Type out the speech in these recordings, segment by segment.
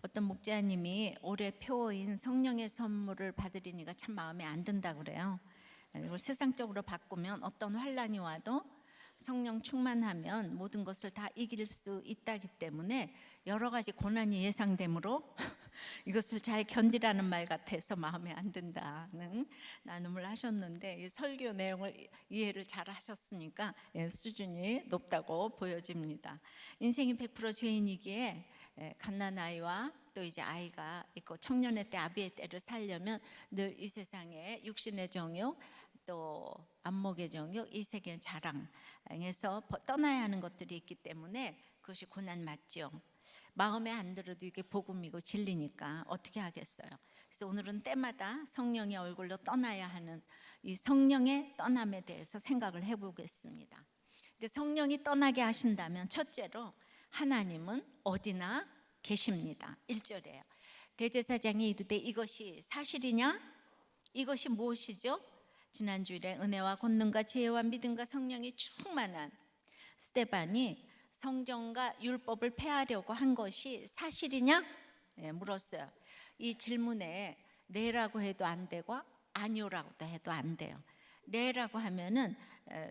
어떤 목자님이 올해 표어인 성령의 선물을 받으리니까 참 마음에 안 든다 그래요. 이걸 세상적으로 바꾸면 어떤 환란이 와도 성령 충만하면 모든 것을 다 이길 수 있다기 때문에 여러 가지 고난이 예상되므로 이것을 잘 견디라는 말 같아서 마음에 안 든다는 나눔을 하셨는데, 이 설교 내용을 이해를 잘 하셨으니까 수준이 높다고 보여집니다. 인생이 100% 죄인이기에 갓난아이와 또 이제 아이가 있고 청년의 때 아비의 때를 살려면 늘 이 세상에 육신의 정욕 또 안목의 정욕 이 세계의 자랑에서 떠나야 하는 것들이 있기 때문에 그것이 고난 맞죠. 마음에 안 들어도 이게 복음이고 진리니까 어떻게 하겠어요. 그래서 오늘은 때마다 성령의 얼굴로 떠나야 하는 이 성령의 떠남에 대해서 생각을 해보겠습니다. 근데 성령이 떠나게 하신다면 첫째로 하나님은 어디나 계십니다. 1절에요. 대제사장이 이르되 이것이 사실이냐? 이것이 무엇이죠? 지난주일에 은혜와 권능과 지혜와 믿음과 성령이 충만한 스데반이 성경과 율법을 폐하려고 한 것이 사실이냐? 물었어요. 이 질문에 네라고 해도 안 되고 아니오라고도 해도 안 돼요. 네라고 하면은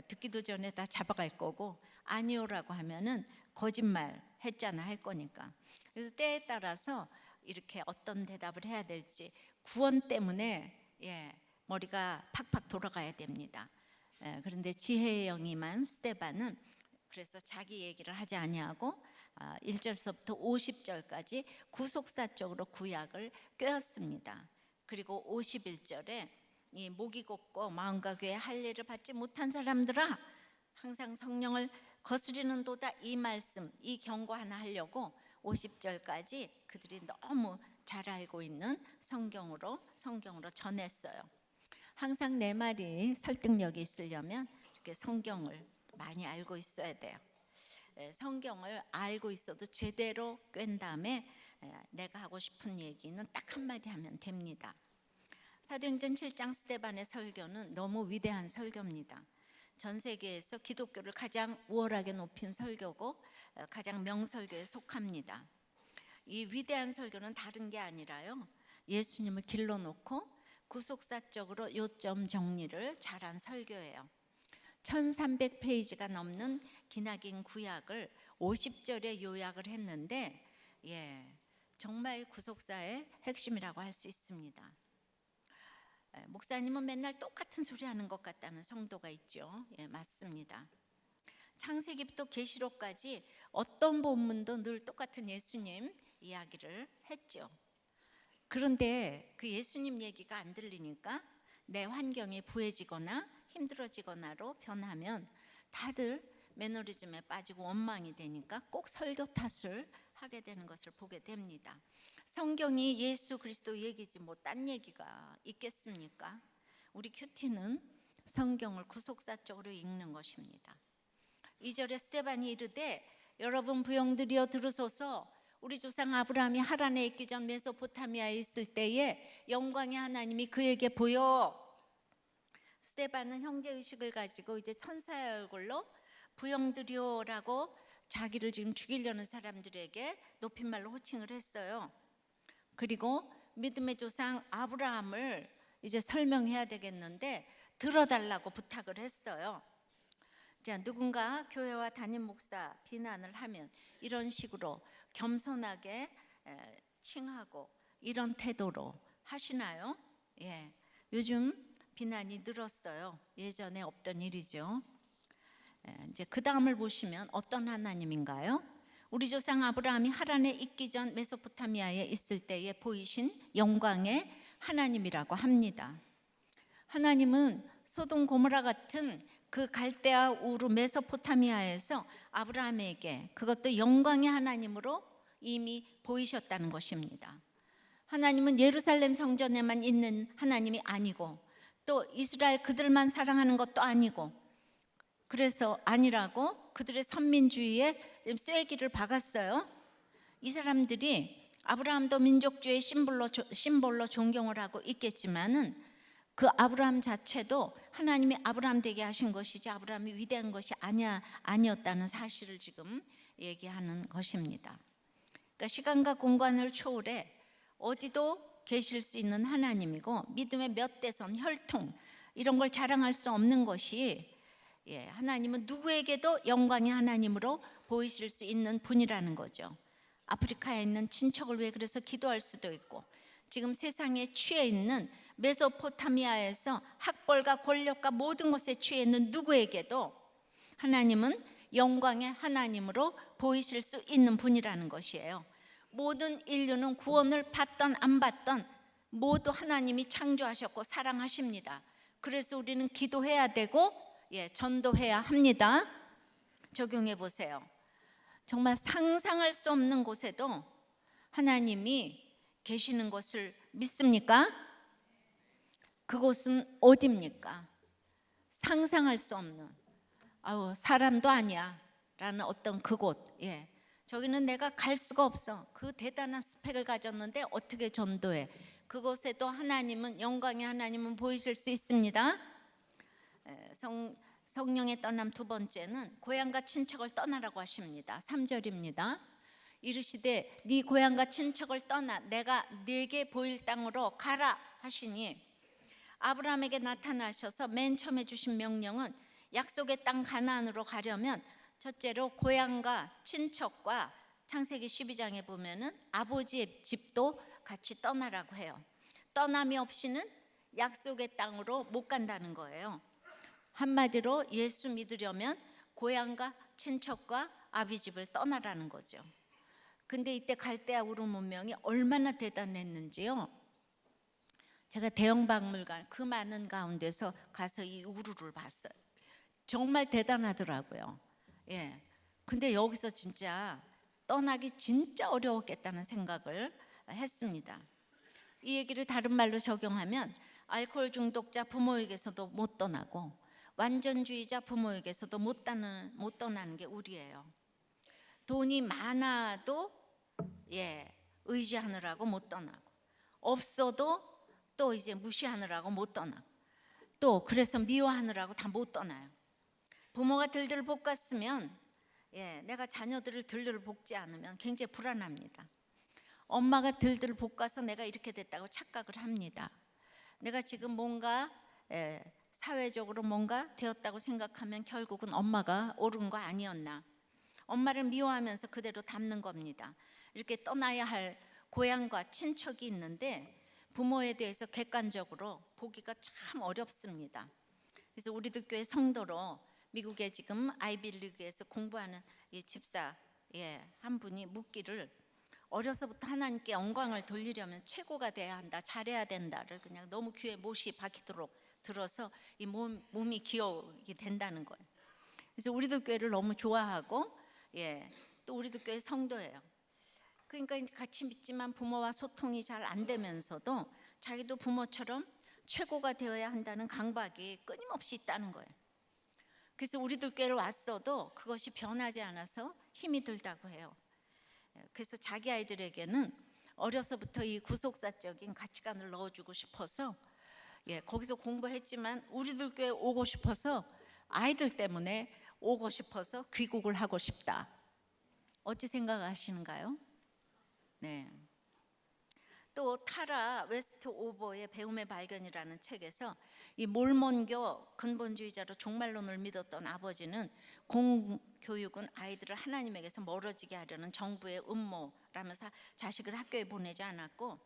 듣기도 전에 다 잡아갈 거고, 아니오라고 하면은 거짓말 했잖아 할 거니까. 그래서 때에 따라서 이렇게 어떤 대답을 해야 될지 구원 때문에 머리가 팍팍 돌아가야 됩니다. 그런데 지혜의 영이만 스데반은 그래서 자기 얘기를 하지 아니하고 1절서부터 50절까지 구속사적으로 구약을 꿰었습니다. 그리고 51절에 이 목이 곧고 마음과 귀에 할례를 받지 못한 사람들아 항상 성령을 거스리는 도다, 이 말씀 이 경고 하나 하려고 50절까지 그들이 너무 잘 알고 있는 성경으로 전했어요. 항상 내 말이 설득력이 있으려면 이렇게 성경을 많이 알고 있어야 돼요. 성경을 알고 있어도 제대로 꿰은 다음에 내가 하고 싶은 얘기는 딱 한마디 하면 됩니다. 사도행전 7장 스데반의 설교는 너무 위대한 설교입니다. 전 세계에서 기독교를 가장 우월하게 높인 설교고 가장 명설교에 속합니다. 이 위대한 설교는 다른 게 아니라요, 예수님을 길러 놓고 구속사적으로 요점 정리를 잘한 설교예요. 1300페이지가 넘는 기나긴 구약을 50절에 요약을 했는데 정말 구속사의 핵심이라고 할 수 있습니다. 목사님은 맨날 똑같은 소리 하는 것 같다는 성도가 있죠. 맞습니다. 창세기부터 계시록까지 어떤 본문도 늘 똑같은 예수님 이야기를 했죠. 그런데 그 예수님 얘기가 안 들리니까 내 환경이 부해지거나 힘들어지거나로 변하면 다들 매너리즘에 빠지고 원망이 되니까 꼭 설교 탓을 하게 되는 것을 보게 됩니다. 성경이 예수 그리스도 얘기지 뭐 딴 얘기가 있겠습니까? 우리 큐티는 성경을 구속사적으로 읽는 것입니다. 2절에 스데반이 이르되 여러분 부형들이여 들으소서, 우리 조상 아브라함이 하란에 있기 전 메소포타미아에 있을 때에 영광의 하나님이 그에게 보여. 스데반은 형제의식을 가지고 이제 천사의 얼굴로 부형들이여라고 자기를 지금 죽이려는 사람들에게 높임말로 호칭을 했어요. 그리고 믿음의 조상 아브라함을 이제 설명해야 되겠는데 들어달라고 부탁을 했어요. 자, 누군가 교회와 담임 목사 비난을 하면 이런 식으로 겸손하게 칭하고 이런 태도로 하시나요? 요즘 비난이 늘었어요. 예전에 없던 일이죠. 이제 그 다음을 보시면 어떤 하나님인가요? 우리 조상 아브라함이 하란에 있기 전 메소포타미아에 있을 때에 보이신 영광의 하나님이라고 합니다. 하나님은 소돔 고모라 같은 그 갈대아 우르 메소포타미아에서 아브라함에게 그것도 영광의 하나님으로 이미 보이셨다는 것입니다. 하나님은 예루살렘 성전에만 있는 하나님이 아니고 또 이스라엘 그들만 사랑하는 것도 아니고, 그래서 아니라고 그들의 선민주의에 쐐기를 박았어요. 이 사람들이 아브라함도 민족주의 심볼로 존경을 하고 있겠지만은 그 아브라함 자체도 하나님이 아브라함 되게 하신 것이지 아브라함이 위대한 것이 아니었다는 사실을 지금 얘기하는 것입니다. 그러니까 시간과 공간을 초월해 어디도 계실 수 있는 하나님이고, 믿음의 몇 대선, 혈통 이런 걸 자랑할 수 없는 것이, 하나님은 누구에게도 영광의 하나님으로 보이실 수 있는 분이라는 거죠. 아프리카에 있는 친척을 위해 그래서 기도할 수도 있고, 지금 세상에 취해 있는 메소포타미아에서 학벌과 권력과 모든 것에 취해 있는 누구에게도 하나님은 영광의 하나님으로 보이실 수 있는 분이라는 것이에요. 모든 인류는 구원을 받던 안 받던 모두 하나님이 창조하셨고 사랑하십니다. 그래서 우리는 기도해야 되고 전도해야 합니다. 적용해 보세요. 정말 상상할 수 없는 곳에도 하나님이 계시는 것을 믿습니까? 그곳은 어디입니까? 상상할 수 없는, 사람도 아니야 라는 어떤 그곳, 저기는 내가 갈 수가 없어. 그 대단한 스펙을 가졌는데 어떻게 전도해? 그곳에도 하나님은, 영광의 하나님은 보이실 수 있습니다. 성령의 떠남 두 번째는 고향과 친척을 떠나라고 하십니다. 3절입니다. 이르시되 네 고향과 친척을 떠나 내가 네게 보일 땅으로 가라 하시니, 아브라함에게 나타나셔서 맨 처음에 주신 명령은 약속의 땅 가나안으로 가려면 첫째로 고향과 친척과, 창세기 12장에 보면은 아버지의 집도 같이 떠나라고 해요. 떠남이 없이는 약속의 땅으로 못 간다는 거예요. 한마디로 예수 믿으려면 고향과 친척과 아비 집을 떠나라는 거죠. 근데 이때 갈대아 우르 문명이 얼마나 대단했는지요. 제가 대형박물관 그 많은 가운데서 가서 이 우르를 봤어요. 정말 대단하더라고요. 근데 여기서 진짜 떠나기 진짜 어려웠겠다는 생각을 했습니다. 이 얘기를 다른 말로 적용하면 알코올 중독자 부모에게서도 못 떠나고, 완전주의자 부모에게서도 못 떠나는 게 우리예요. 돈이 많아도 의지하느라고 못 떠나고, 없어도 또 이제 무시하느라고 못 떠나고, 또 그래서 미워하느라고 다 못 떠나요. 부모가 들들 볶았으면 내가 자녀들을 들들 볶지 않으면 굉장히 불안합니다. 엄마가 들들 볶아서 내가 이렇게 됐다고 착각을 합니다. 내가 지금 뭔가 사회적으로 뭔가 되었다고 생각하면 결국은 엄마가 옳은 거 아니었나, 엄마를 미워하면서 그대로 담는 겁니다. 이렇게 떠나야 할 고향과 친척이 있는데 부모에 대해서 객관적으로 보기가 참 어렵습니다. 그래서 우리들 교회 성도로 미국에 지금 아이비리그에서 공부하는 이 집사 한 분이 묻기를, 어려서부터 하나님께 영광을 돌리려면 최고가 돼야 한다, 잘해야 된다를 그냥 너무 귀에 못이 박히도록 들어서 이 몸이 기억이 된다는 거예요. 그래서 우리들 교회를 너무 좋아하고 또 우리들 교회 성도예요. 그러니까 같이 믿지만 부모와 소통이 잘 안 되면서도 자기도 부모처럼 최고가 되어야 한다는 강박이 끊임없이 있다는 거예요. 그래서 우리들 교회를 왔어도 그것이 변하지 않아서 힘이 들다고 해요. 그래서 자기 아이들에게는 어려서부터 이 구속사적인 가치관을 넣어주고 싶어서 거기서 공부했지만 우리들 교회 오고 싶어서, 아이들 때문에 오고 싶어서 귀국을 하고 싶다. 어찌 생각하시는가요? 또 타라 웨스트 오버의 배움의 발견이라는 책에서 이 몰몬교 근본주의자로 종말론을 믿었던 아버지는 공교육은 아이들을 하나님에게서 멀어지게 하려는 정부의 음모라면서 자식을 학교에 보내지 않았고,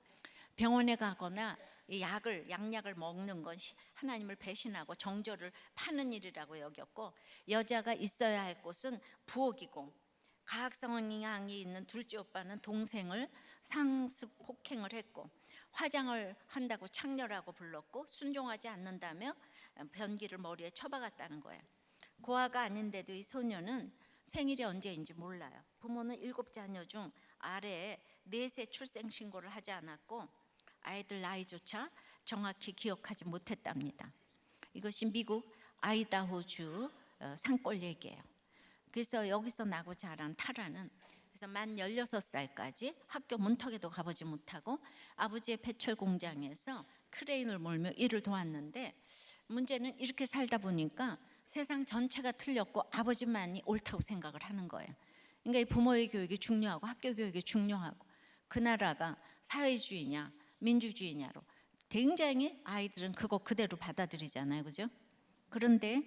병원에 가거나 이 양약을 먹는 건 하나님을 배신하고 정죄를 파는 일이라고 여겼고, 여자가 있어야 할 곳은 부엌이고, 가학 성향이 있는 둘째 오빠는 동생을 상습 폭행을 했고, 화장을 한다고 창녀라고 불렀고, 순종하지 않는다며 변기를 머리에 쳐박았다는 거예요. 고아가 아닌데도 이 소녀는 생일이 언제인지 몰라요. 부모는 7자녀 중 아래에 4세 출생신고를 하지 않았고 아이들 나이조차 정확히 기억하지 못했답니다. 이것이 미국 아이다호주 산골 얘기예요. 그래서 여기서 나고 자란 타라는, 그래서 만 16살까지 학교 문턱에도 가보지 못하고 아버지의 배철 공장에서 크레인을 몰며 일을 도왔는데, 문제는 이렇게 살다 보니까 세상 전체가 틀렸고 아버지만이 옳다고 생각을 하는 거예요. 그러니까 이 부모의 교육이 중요하고 학교 교육이 중요하고 그 나라가 사회주의냐 민주주의냐로 굉장히 아이들은 그거 그대로 받아들이잖아요, 그죠? 그런데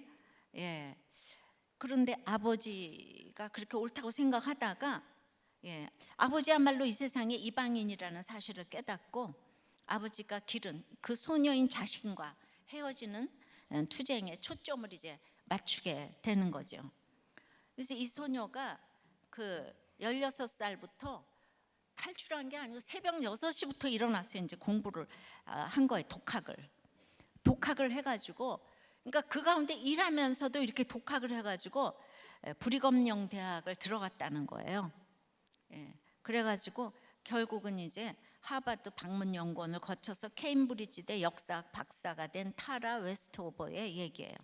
그런데 아버지가 그렇게 옳다고 생각하다가 아버지야말로 이 세상에 이방인이라는 사실을 깨닫고 아버지가 기른 그 소녀인 자신과 헤어지는 투쟁에 초점을 이제 맞추게 되는 거죠. 그래서 이 소녀가 그 16살부터 탈출한 게 아니고 새벽 6시부터 일어나서 이제 공부를 한 거예요. 독학을 해가지고, 그러니까 그 가운데 일하면서도 이렇게 독학을 해가지고 브리검령 대학을 들어갔다는 거예요. 그래가지고 결국은 이제 하버드 방문연구원을 거쳐서 케임브리지대 역사학 박사가 된 타라 웨스트오버의 얘기예요.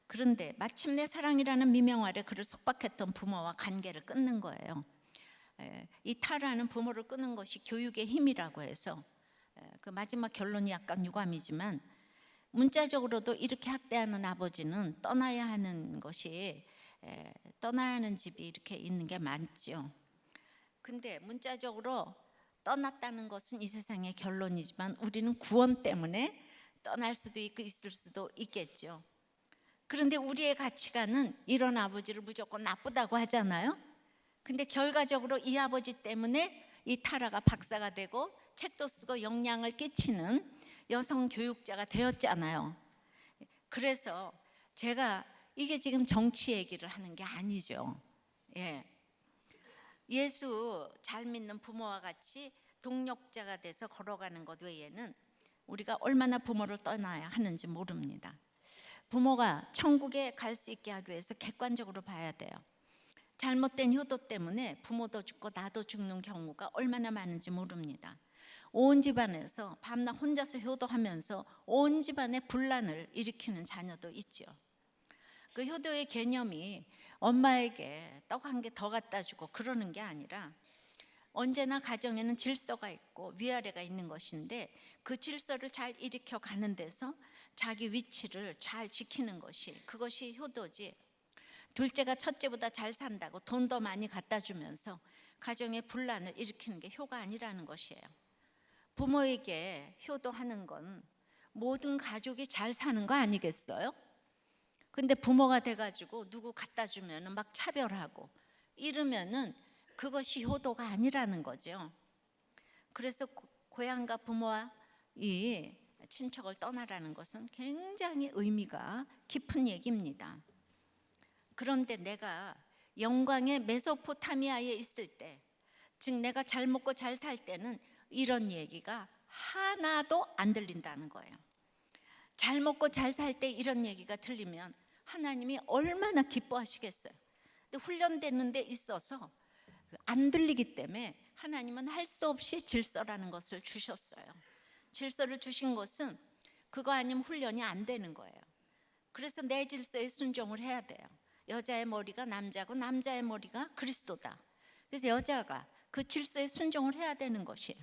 그런데 마침내 사랑이라는 미명 아래 그를 속박했던 부모와 관계를 끊는 거예요. 이 타라는 부모를 끊는 것이 교육의 힘이라고 해서 그 마지막 결론이 약간 유감이지만 문자적으로도 이렇게 학대하는 아버지는 떠나야 하는 것이 떠나야 하는 집이 이렇게 있는 게 많죠. 근데 문자적으로 떠났다는 것은 이 세상의 결론이지만 우리는 구원 때문에 떠날 수도 있고 있을 수도 있겠죠. 그런데 우리의 가치관은 이런 아버지를 무조건 나쁘다고 하잖아요. 근데 결과적으로 이 아버지 때문에 이 타라가 박사가 되고 책도 쓰고 영향을 끼치는 여성 교육자가 되었잖아요. 그래서 제가 이게 지금 정치 얘기를 하는 게 아니죠. 예수 잘 믿는 부모와 같이 동력자가 돼서 걸어가는 것 외에는 우리가 얼마나 부모를 떠나야 하는지 모릅니다. 부모가 천국에 갈 수 있게 하기 위해서 객관적으로 봐야 돼요. 잘못된 효도 때문에 부모도 죽고 나도 죽는 경우가 얼마나 많은지 모릅니다. 온 집안에서 밤낮 혼자서 효도하면서 온 집안의 분란을 일으키는 자녀도 있죠. 그 효도의 개념이 엄마에게 떡 한 개 더 갖다 주고 그러는 게 아니라 언제나 가정에는 질서가 있고 위아래가 있는 것인데 그 질서를 잘 일으켜 가는 데서 자기 위치를 잘 지키는 것이 그것이 효도지. 둘째가 첫째보다 잘 산다고 돈 더 많이 갖다 주면서 가정의 분란을 일으키는 게 효가 아니라는 것이에요. 부모에게 효도하는 건 모든 가족이 잘 사는 거 아니겠어요? 근데 부모가 돼가지고 누구 갖다 주면 막 차별하고 이러면은 그것이 효도가 아니라는 거죠. 그래서 고향과 부모와 이 친척을 떠나라는 것은 굉장히 의미가 깊은 얘기입니다. 그런데 내가 영광의 메소포타미아에 있을 때, 즉 내가 잘 먹고 잘 살 때는 이런 얘기가 하나도 안 들린다는 거예요. 잘 먹고 잘 살 때 이런 얘기가 들리면 하나님이 얼마나 기뻐하시겠어요. 근데 훈련되는 데 있어서 안 들리기 때문에 하나님은 할 수 없이 질서라는 것을 주셨어요. 질서를 주신 것은 그거 아니면 훈련이 안 되는 거예요. 그래서 내 질서에 순종을 해야 돼요. 여자의 머리가 남자고 남자의 머리가 그리스도다. 그래서 여자가 그 질서에 순종을 해야 되는 것이에요.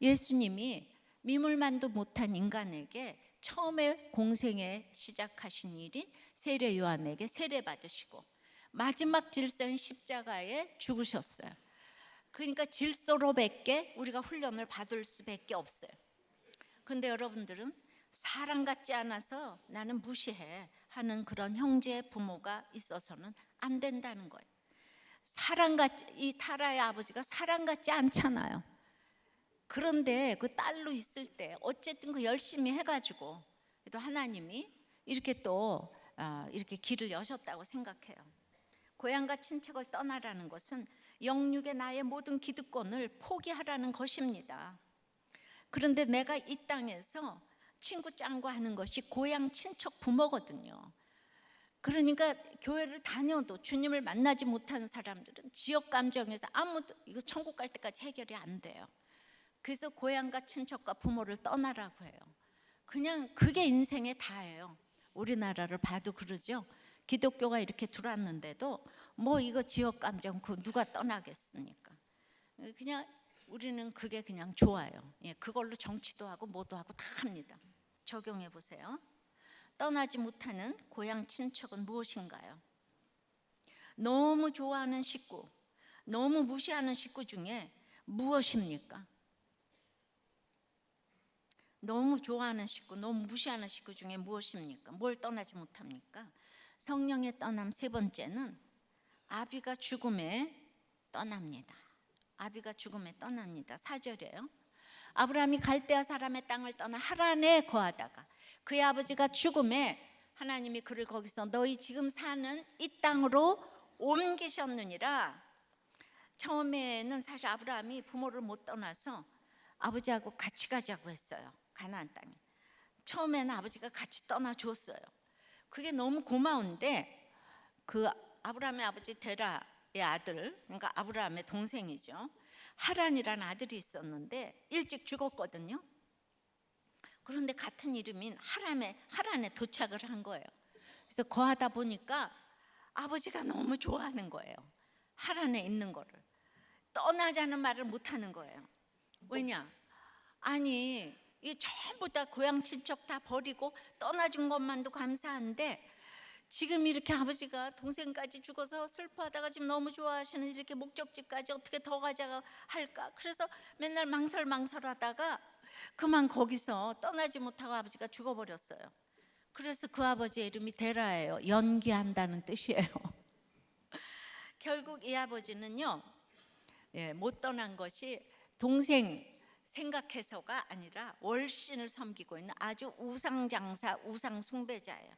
예수님이 미물만도 못한 인간에게 처음에 공생에 시작하신 일이 세례 요한에게 세례 받으시고 마지막 질서인 십자가에 죽으셨어요. 그러니까 질서로밖에 우리가 훈련을 받을 수밖에 없어요. 그런데 여러분들은 사랑 같지 않아서 나는 무시해 하는 그런 형제 부모가 있어서는 안 된다는 거예요. 사랑같이, 이 타라의 아버지가 사랑 같지 않잖아요. 그런데 그 딸로 있을 때 어쨌든 그 열심히 해가지고 또 하나님이 이렇게 또 이렇게 길을 여셨다고 생각해요. 고향과 친척을 떠나라는 것은 영육의 나의 모든 기득권을 포기하라는 것입니다. 그런데 내가 이 땅에서 친구 짱구 하는 것이 고향 친척 부모거든요. 그러니까 교회를 다녀도 주님을 만나지 못하는 사람들은 지역 감정에서 아무도 이거 천국 갈 때까지 해결이 안 돼요. 그래서 고향과 친척과 부모를 떠나라고 해요. 그냥 그게 인생의 다예요. 우리나라를 봐도 그러죠. 기독교가 이렇게 들어왔는데도 뭐 이거 지역 감정 그 누가 떠나겠습니까? 그냥 우리는 그게 그냥 좋아요. 그걸로 정치도 하고 뭐도 하고 다 합니다. 적용해 보세요. 떠나지 못하는 고향 친척은 무엇인가요? 너무 좋아하는 식구, 너무 무시하는 식구 중에 무엇입니까? 너무 좋아하는 식구, 너무 무시하는 식구 중에 무엇입니까? 뭘 떠나지 못합니까? 성령의 떠남 세 번째는 아비가 죽음에 떠납니다. 아비가 죽음에 떠납니다. 4절이에요. 아브라함이 갈대아 사람의 땅을 떠나 하란에 거하다가 그의 아버지가 죽음에 하나님이 그를 거기서 너희 지금 사는 이 땅으로 옮기셨느니라. 처음에는 사실 아브라함이 부모를 못 떠나서 아버지하고 같이 가자고 했어요. 가나안 땅에. 처음에는 아버지가 같이 떠나줬어요. 그게 너무 고마운데 그 아브라함의 아버지 데라의 아들, 그러니까 아브라함의 동생이죠, 하란이라는 아들이 있었는데 일찍 죽었거든요. 그런데 같은 이름인 하란에 도착을 한 거예요. 그래서 거하다 보니까 아버지가 너무 좋아하는 거예요. 하란에 있는 거를. 떠나자는 말을 못 하는 거예요. 왜냐? 아니, 이 전부 다 고향 친척 다 버리고 떠나준 것만도 감사한데 지금 이렇게 아버지가 동생까지 죽어서 슬퍼하다가 지금 너무 좋아하시는 이렇게 목적지까지 어떻게 더 가자고 할까? 그래서 맨날 망설하다가 그만 거기서 떠나지 못하고 아버지가 죽어버렸어요. 그래서 그 아버지의 이름이 데라예요. 연기한다는 뜻이에요. 결국 이 아버지는요, 못 떠난 것이 동생 생각해서가 아니라 월신을 섬기고 있는 아주 우상장사, 우상숭배자예요.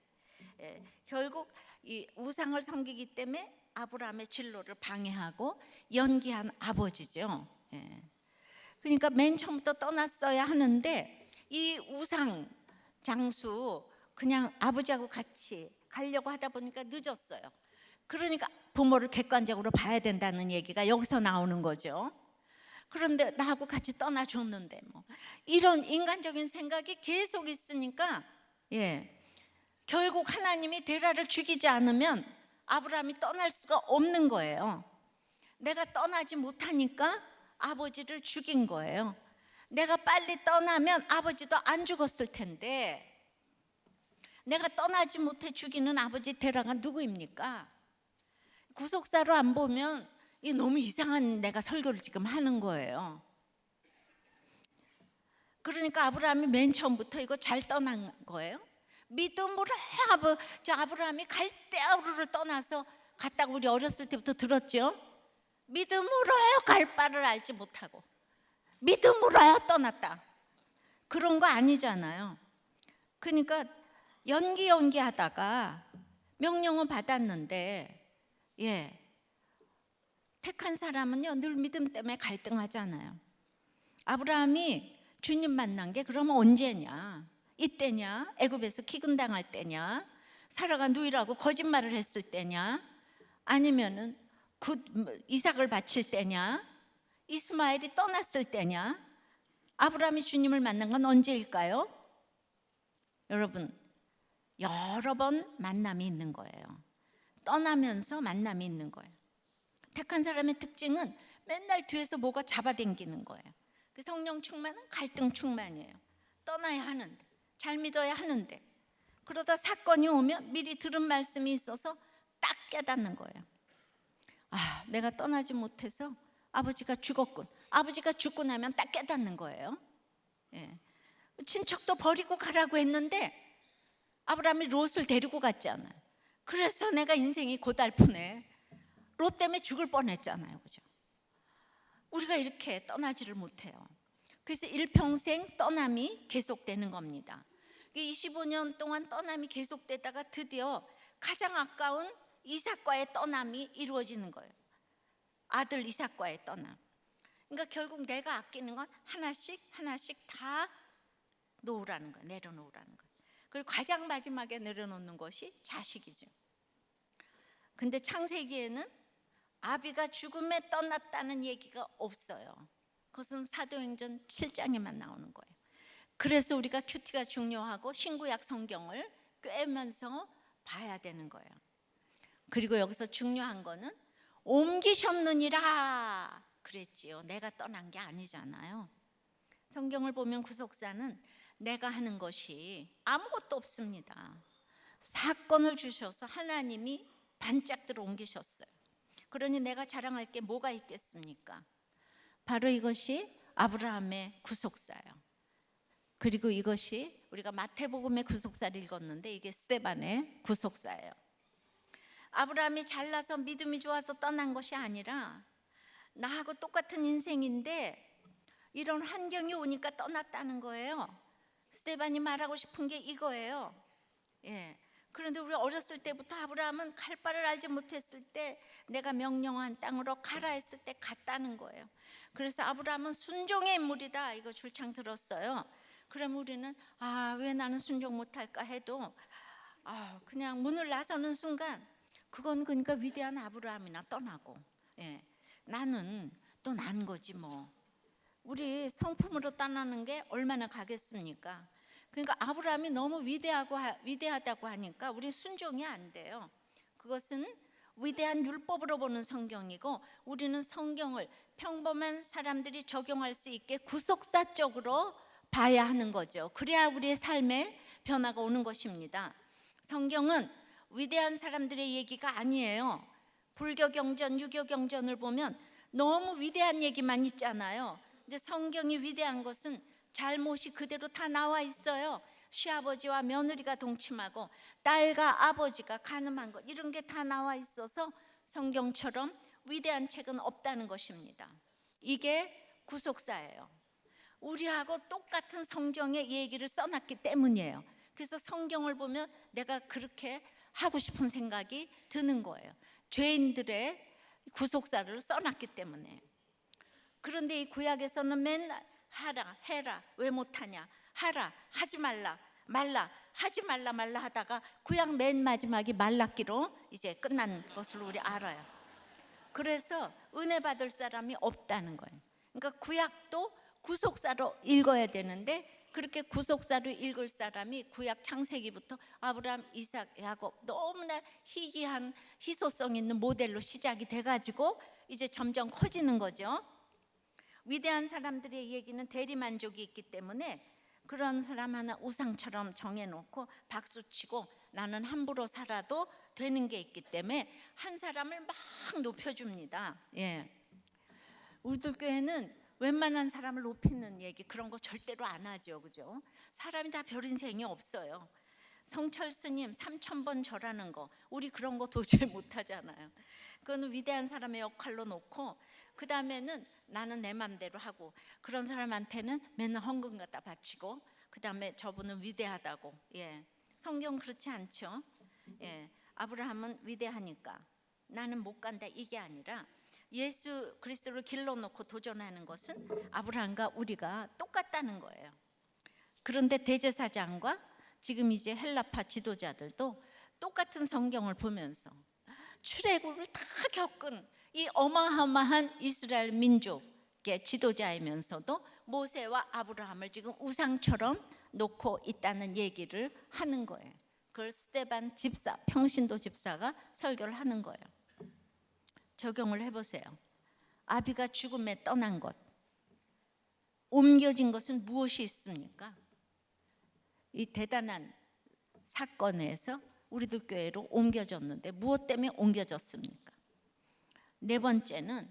결국 이 우상을 섬기기 때문에 아브라함의 진로를 방해하고 연기한 아버지죠. 그러니까 맨 처음부터 떠났어야 하는데 이 우상 장수 그냥 아버지하고 같이 가려고 하다 보니까 늦었어요. 그러니까 부모를 객관적으로 봐야 된다는 얘기가 여기서 나오는 거죠. 그런데 나하고 같이 떠나줬는데 뭐 이런 인간적인 생각이 계속 있으니까 결국 하나님이 데라를 죽이지 않으면 아브라함이 떠날 수가 없는 거예요. 내가 떠나지 못하니까 아버지를 죽인 거예요. 내가 빨리 떠나면 아버지도 안 죽었을 텐데 내가 떠나지 못해 죽이는 아버지 데라가 누구입니까? 구속사로 안 보면 이 너무 이상한 내가 설교를 지금 하는 거예요. 그러니까 아브라함이 맨 처음부터 이거 잘 떠난 거예요. 믿음으로 아브라함이 갈대아우르를 떠나서 갔다고 우리 어렸을 때부터 들었죠. 믿음으로요 갈 바를 알지 못하고 믿음으로요 떠났다. 그런 거 아니잖아요. 그러니까 연기하다가 명령은 받았는데 택한 사람은요 늘 믿음 때문에 갈등하잖아요. 아브라함이 주님 만난 게 그러면 언제냐? 이때냐? 애굽에서 기근당할 때냐? 사라가 누이라고 거짓말을 했을 때냐? 아니면은 이삭을 바칠 때냐? 이스마엘이 떠났을 때냐? 아브라함이 주님을 만난 건 언제일까요? 여러분, 여러 번 만남이 있는 거예요. 떠나면서 만남이 있는 거예요. 택한 사람의 특징은 맨날 뒤에서 뭐가 잡아당기는 거예요. 그 성령 충만은 갈등 충만이에요. 떠나야 하는데, 잘 믿어야 하는데, 그러다 사건이 오면 미리 들은 말씀이 있어서 딱 깨닫는 거예요. 아, 내가 떠나지 못해서 아버지가 죽었군. 아버지가 죽고 나면 딱 깨닫는 거예요. 친척도 버리고 가라고 했는데 아브라함이 롯을 데리고 갔잖아요. 그래서 내가 인생이 고달프네. 롯 때문에 죽을 뻔했잖아요, 그죠? 우리가 이렇게 떠나지를 못해요. 그래서 일평생 떠남이 계속되는 겁니다. 25년 동안 떠남이 계속되다가 드디어 가장 아까운 이삭과의 떠남이 이루어지는 거예요. 아들 이삭과의 떠남. 그러니까 결국 내가 아끼는 건 하나씩 다 놓으라는 거예요. 내려놓으라는 거예요. 그리고 가장 마지막에 내려놓는 것이 자식이죠. 근데 창세기에는 아비가 죽음에 떠났다는 얘기가 없어요. 그것은 사도행전 7장에만 나오는 거예요. 그래서 우리가 큐티가 중요하고 신구약 성경을 꿰면서 봐야 되는 거예요. 그리고 여기서 중요한 거는 옮기셨느니라 그랬지요. 내가 떠난 게 아니잖아요. 성경을 보면 구속사는 내가 하는 것이 아무것도 없습니다. 사건을 주셔서 하나님이 반짝 들어 옮기셨어요. 그러니 내가 자랑할 게 뭐가 있겠습니까? 바로 이것이 아브라함의 구속사예요. 그리고 이것이 우리가 마태복음의 구속사를 읽었는데 이게 스데반의 구속사예요. 아브라함이 잘나서 믿음이 좋아서 떠난 것이 아니라 나하고 똑같은 인생인데 이런 환경이 오니까 떠났다는 거예요. 스데반이 말하고 싶은 게 이거예요. 그런데 우리 어렸을 때부터 아브라함은 갈 바를 알지 못했을 때 내가 명령한 땅으로 가라 했을 때 갔다는 거예요. 그래서 아브라함은 순종의 인물이다 이거 줄창 들었어요. 그럼 우리는 왜 나는 순종 못할까 해도 그냥 문을 나서는 순간 그건 그러니까 위대한 아브라함이나 떠나고 나는 또 난 거지 뭐. 우리 성품으로 떠나는 게 얼마나 가겠습니까? 그러니까 아브라함이 너무 위대하다고 하니까 우리 순종이 안 돼요. 그것은 위대한 율법으로 보는 성경이고 우리는 성경을 평범한 사람들이 적용할 수 있게 구속사적으로 봐야 하는 거죠. 그래야 우리의 삶에 변화가 오는 것입니다. 성경은 위대한 사람들의 얘기가 아니에요. 불교 경전, 유교 경전을 보면 너무 위대한 얘기만 있잖아요. 근데 성경이 위대한 것은 잘못이 그대로 다 나와 있어요. 시아버지와 며느리가 동침하고 딸과 아버지가 간음한 것 이런 게 다 나와 있어서 성경처럼 위대한 책은 없다는 것입니다. 이게 구속사예요. 우리하고 똑같은 성경의 얘기를 써놨기 때문이에요. 그래서 성경을 보면 내가 그렇게 하고 싶은 생각이 드는 거예요. 죄인들의 구속사를 써놨기 때문에. 그런데 이 구약에서는 맨날 하라 해라 왜 못하냐 하라 하지 말라 말라 하지 말라 하다가 구약 맨 마지막이 말라기로 이제 끝난 것을 우리 알아요. 그래서 은혜 받을 사람이 없다는 거예요. 그러니까 구약도 구속사로 읽어야 되는데 그렇게 구속사로 읽을 사람이 구약 창세기부터 아브라함, 이삭, 야곱 너무나 희귀한 희소성 있는 모델로 시작이 돼가지고 이제 점점 커지는 거죠. 위대한 사람들의 얘기는 대리만족이 있기 때문에 그런 사람 하나 우상처럼 정해놓고 박수치고 나는 함부로 살아도 되는 게 있기 때문에 한 사람을 막 높여줍니다. 우리들 교회는 웬만한 사람을 높이는 얘기 그런 거 절대로 안 하죠. 그죠? 사람이 다 별 인생이 없어요. 성철 스님 3000번 절하는 거 우리 그런 거 도저히 못 하잖아요. 그건 위대한 사람의 역할로 놓고 그 다음에는 나는 내 맘대로 하고 그런 사람한테는 맨날 헌금 갖다 바치고 그 다음에 저분은 위대하다고. 성경 그렇지 않죠. 아브라함은 위대하니까 나는 못 간다 이게 아니라 예수 그리스도를 길러놓고 도전하는 것은 아브라함과 우리가 똑같다는 거예요. 그런데 대제사장과 지금 이제 헬라파 지도자들도 똑같은 성경을 보면서 출애굽을 다 겪은 이 어마어마한 이스라엘 민족의 지도자이면서도 모세와 아브라함을 지금 우상처럼 놓고 있다는 얘기를 하는 거예요. 그걸 스데반 집사, 평신도 집사가 설교를 하는 거예요. 적용을 해보세요. 아비가 죽음에 떠난 것, 옮겨진 것은 무엇이 있습니까? 이 대단한 사건에서 우리들 교회로 옮겨졌는데 무엇 때문에 옮겨졌습니까? 네 번째는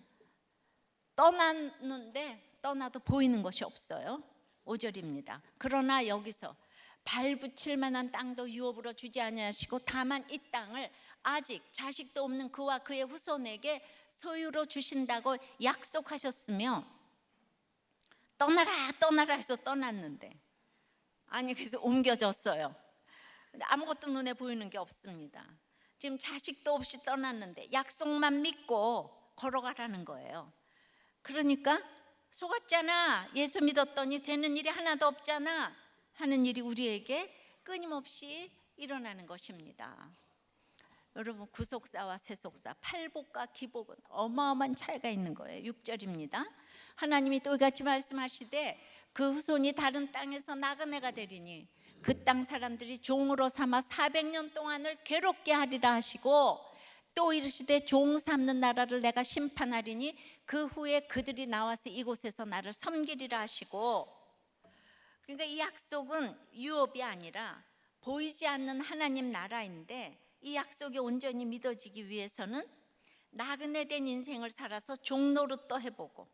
떠났는데 떠나도 보이는 것이 없어요. 5절입니다. 그러나 여기서 발 붙일 만한 땅도 유업으로 주지 아니하시고 다만 이 땅을 아직 자식도 없는 그와 그의 후손에게 소유로 주신다고 약속하셨으며 떠나라 해서 떠났는데 아니 그래서 옮겨졌어요. 근데 아무것도 눈에 보이는 게 없습니다. 지금 자식도 없이 떠났는데 약속만 믿고 걸어가라는 거예요. 그러니까 속았잖아. 예수 믿었더니 되는 일이 하나도 없잖아 하는 일이 우리에게 끊임없이 일어나는 것입니다. 여러분 구속사와 세속사, 팔복과 기복은 어마어마한 차이가 있는 거예요. 6절입니다. 하나님이 또 이같이 말씀하시되 그 후손이 다른 땅에서 나그네가 되리니 그 땅 사람들이 종으로 삼아 400년 동안을 괴롭게 하리라 하시고 또 이르시되 종 삼는 나라를 내가 심판하리니 그 후에 그들이 나와서 이곳에서 나를 섬기리라 하시고, 그러니까 이 약속은 유업이 아니라 보이지 않는 하나님 나라인데 이 약속이 온전히 믿어지기 위해서는 나그네된 인생을 살아서 종노릇도 해보고,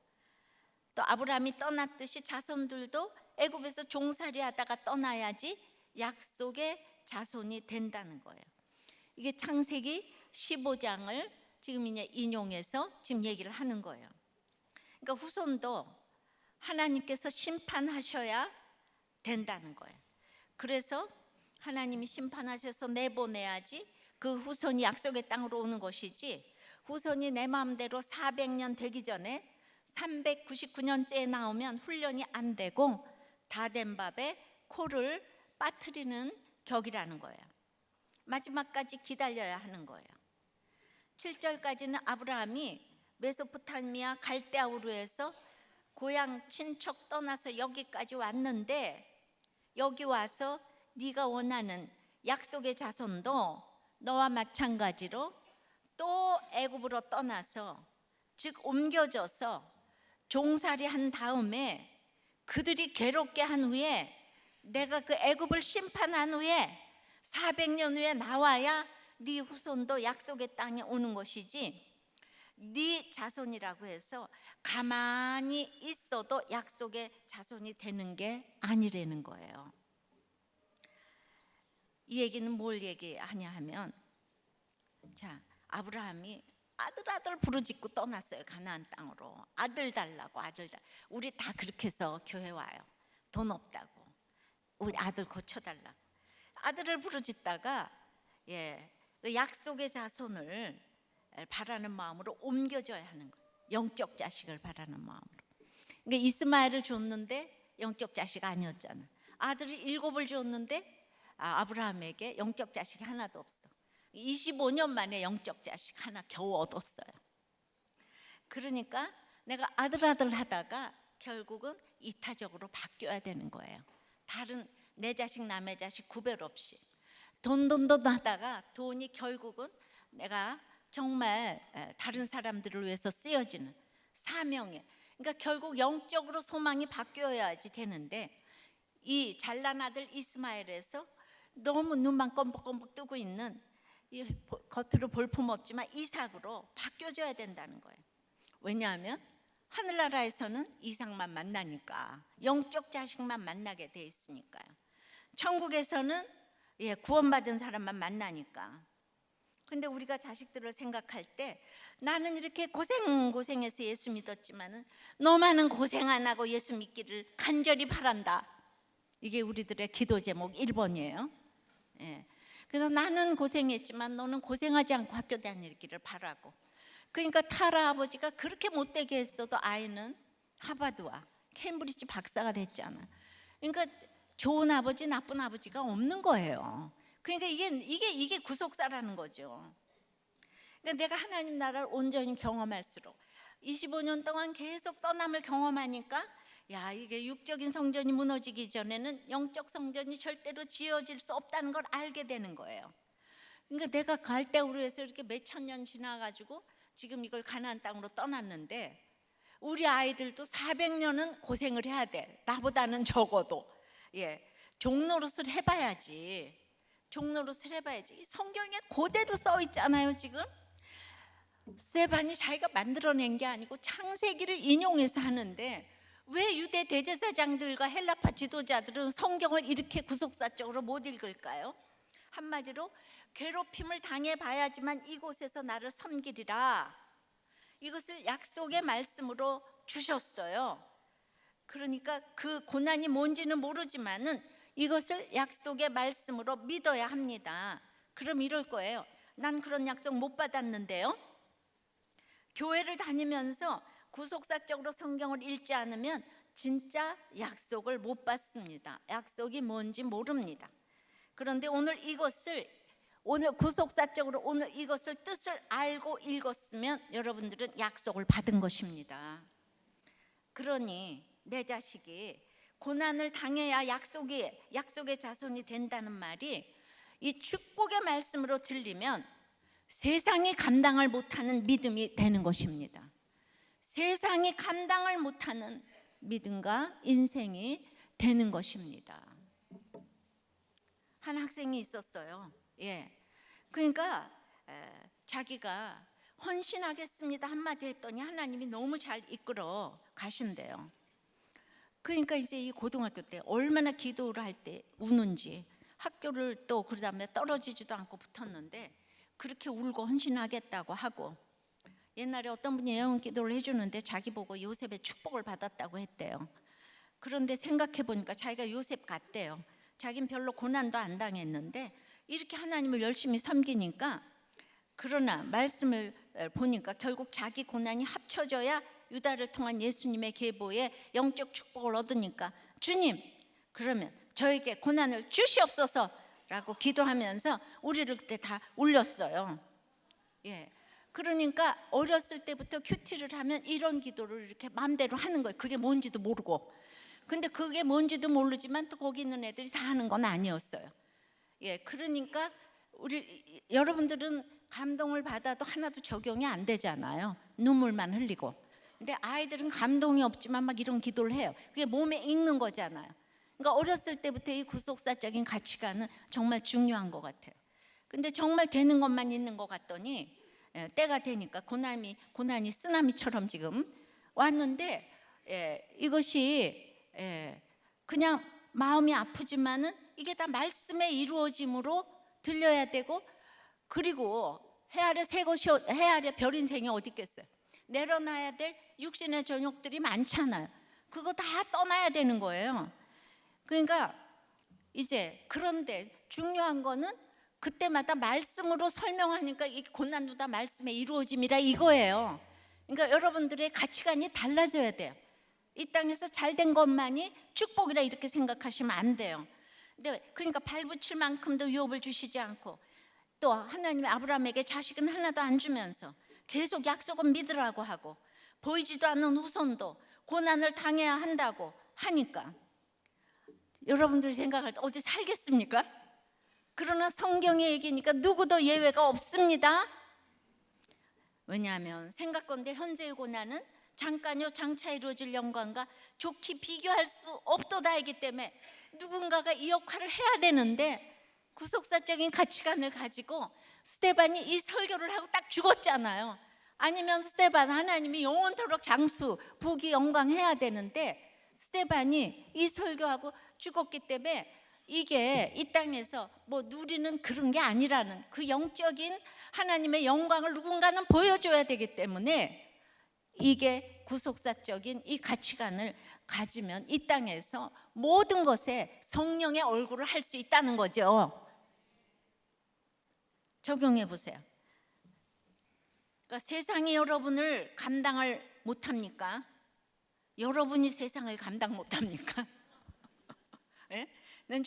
또 아브라함이 떠났듯이 자손들도 애굽에서 종살이하다가 떠나야지 약속의 자손이 된다는 거예요. 이게 창세기 15장을 지금 이제 인용해서 지금 얘기를 하는 거예요. 그러니까 후손도 하나님께서 심판하셔야 된다는 거예요. 그래서 하나님이 심판하셔서 내보내야지 그 후손이 약속의 땅으로 오는 것이지, 후손이 내 마음대로 400년 되기 전에 399년째에 나오면 훈련이 안 되고 다 된 밥에 코를 빠뜨리는 격이라는 거예요. 마지막까지 기다려야 하는 거예요. 7절까지는 아브라함이 메소포타미아 갈대아 우르에서 고향 친척 떠나서 여기까지 왔는데, 여기 와서 네가 원하는 약속의 자손도 너와 마찬가지로 또 애굽으로 떠나서, 즉 옮겨져서 종살이 한 다음에 그들이 괴롭게 한 후에 내가 그 애굽을 심판한 후에 400년 후에 나와야 네 후손도 약속의 땅에 오는 것이지, 네 자손이라고 해서 가만히 있어도 약속의 자손이 되는 게 아니라는 거예요. 이 얘기는 뭘 얘기하냐 하면, 자, 아브라함이 아들 부르짖고 떠났어요. 가나안 땅으로. 아들 달라고, 아들 달. 우리 다 그렇게 해서 교회 와요. 돈 없다고, 우리 아들 고쳐달라고. 아들을 부르짖다가 그 약속의 자손을 바라는 마음으로 옮겨줘야 하는 거예요. 영적 자식을 바라는 마음으로. 그러니까 이스마엘을 줬는데 영적 자식 아니었잖아. 아들이 7을 줬는데 아브라함에게 영적 자식이 하나도 없어. 25년 만에 영적 자식 하나 겨우 얻었어요. 그러니까 내가 아들 하다가 결국은 이타적으로 바뀌어야 되는 거예요. 다른 내 자식 남의 자식 구별 없이 돈 하다가 돈이 결국은 내가 정말 다른 사람들을 위해서 쓰여지는 사명에, 그러니까 결국 영적으로 소망이 바뀌어야지 되는데, 이 잘난 아들 이스마엘에서 너무 눈만 껌뻑껌뻑 뜨고 있는, 겉으로 볼품없지만 이삭으로 바뀌어져야 된다는 거예요. 왜냐하면 하늘나라에서는 이삭만 만나니까, 영적 자식만 만나게 돼 있으니까요. 천국에서는 구원받은 사람만 만나니까. 근데 우리가 자식들을 생각할 때, 나는 이렇게 고생해서 예수 믿었지만은 너만은 고생 안 하고 예수 믿기를 간절히 바란다. 이게 우리들의 기도 제목 1번이에요. 그래서 나는 고생했지만 너는 고생하지 않고 학교 다니기를 바라고. 그러니까 타라 아버지가 그렇게 못되게 했어도 아이는 하버드와 케임브리지 박사가 됐잖아. 그러니까 좋은 아버지, 나쁜 아버지가 없는 거예요. 그러니까 이게 구속사라는 거죠. 그러니까 내가 하나님 나라를 온전히 경험할수록 25년 동안 계속 떠남을 경험하니까, 야, 이게 육적인 성전이 무너지기 전에는 영적 성전이 절대로 지어질 수 없다는 걸 알게 되는 거예요. 그러니까 내가 갈대우르에서 이렇게 몇천 년 지나가지고 지금 이걸 가나안 땅으로 떠났는데, 우리 아이들도 400년은 고생을 해야 돼. 나보다는 적어도. 종노릇을 해봐야지. 종노릇을 해봐야지. 성경에 그대로 써 있잖아요. 지금 스데반이 자기가 만들어낸 게 아니고 창세기를 인용해서 하는데, 왜 유대 대제사장들과 헬라파 지도자들은 성경을 이렇게 구속사적으로 못 읽을까요? 한마디로 괴롭힘을 당해봐야지만 이곳에서 나를 섬기리라, 이것을 약속의 말씀으로 주셨어요. 그러니까 그 고난이 뭔지는 모르지만은 이것을 약속의 말씀으로 믿어야 합니다. 그럼 이럴 거예요. 난 그런 약속 못 받았는데요. 교회를 다니면서 구속사적으로 성경을 읽지 않으면 진짜 약속을 못 받습니다. 약속이 뭔지 모릅니다. 그런데 오늘 구속사적으로 오늘 이것을 뜻을 알고 읽었으면 여러분들은 약속을 받은 것입니다. 그러니 내 자식이 고난을 당해야 약속의 자손이 된다는 말이 이 축복의 말씀으로 들리면 세상이 감당을 못하는 믿음이 되는 것입니다. 세상이 감당을 못하는 믿음과 인생이 되는 것입니다. 한 학생이 있었어요. 그러니까 자기가 헌신하겠습니다 한마디 했더니 하나님이 너무 잘 이끌어 가신대요. 그러니까 이제 이 고등학교 때 얼마나 기도를 할 때 우는지, 학교를 또 그다음에 떨어지지도 않고 붙었는데 그렇게 울고 헌신하겠다고 하고, 옛날에 어떤 분이 예언 기도를 해주는데 자기 보고 요셉의 축복을 받았다고 했대요. 그런데 생각해 보니까 자기가 요셉 같대요. 자긴 별로 고난도 안 당했는데 이렇게 하나님을 열심히 섬기니까, 그러나 말씀을 보니까 결국 자기 고난이 합쳐져야 유다를 통한 예수님의 계보에 영적 축복을 얻으니까, 주님 그러면 저에게 고난을 주시옵소서라고 기도하면서 우리를 그때 다 울렸어요. 예. 그러니까 어렸을 때부터 큐티를 하면 이런 기도를 이렇게 마음대로 하는 거예요. 그게 뭔지도 모르고. 근데 그게 뭔지도 모르지만 또 거기 있는 애들이 다 하는 건 아니었어요. 예, 그러니까 우리 여러분들은 감동을 받아도 하나도 적용이 안 되잖아요. 눈물만 흘리고. 근데 아이들은 감동이 없지만 막 이런 기도를 해요. 그게 몸에 익는 거잖아요. 그러니까 어렸을 때부터 이 구속사적인 가치관은 정말 중요한 것 같아요. 근데 정말 되는 것만 있는 것 같더니 때가 되니까 고난이 쓰나미처럼 지금 왔는데, 이것이 그냥 마음이 아프지만은 이게 다 말씀의 이루어짐으로 들려야 되고, 그리고 해 아래 별 인생이 어디 있겠어요. 내려놔야 될 육신의 전욕들이 많잖아요. 그거 다 떠나야 되는 거예요. 그러니까 이제, 그런데 중요한 거는 그때마다 말씀으로 설명하니까 이 고난도 다 말씀의 이루어짐이라 이거예요. 그러니까 여러분들의 가치관이 달라져야 돼요. 이 땅에서 잘된 것만이 축복이라 이렇게 생각하시면 안 돼요. 근데 그러니까 발붙일 만큼도 유업을 주시지 않고, 또 하나님이 아브라함에게 자식은 하나도 안 주면서 계속 약속은 믿으라고 하고, 보이지도 않는 후손도 고난을 당해야 한다고 하니까 여러분들이 생각할 때 어디 살겠습니까? 그러나 성경의 얘기니까 누구도 예외가 없습니다. 왜냐하면 생각건대 현재의 고난은 잠깐요 장차 이루어질 영광과 좋게 비교할 수 없도다이기 때문에 누군가가 이 역할을 해야 되는데, 구속사적인 가치관을 가지고 스데반이 이 설교를 하고 딱 죽었잖아요. 아니면 스데반 하나님이 영원토록 장수 부귀 영광 해야 되는데 스데반이 이 설교하고 죽었기 때문에 이게 이 땅에서 뭐 누리는 그런 게 아니라는, 그 영적인 하나님의 영광을 누군가는 보여줘야 되기 때문에 이게 구속사적인 이 가치관을 가지면 이 땅에서 모든 것에 성령의 얼굴을 할 수 있다는 거죠. 적용해 보세요. 그러니까 세상이 여러분을 감당을 못합니까? 여러분이 세상을 감당 못합니까? 네? 나는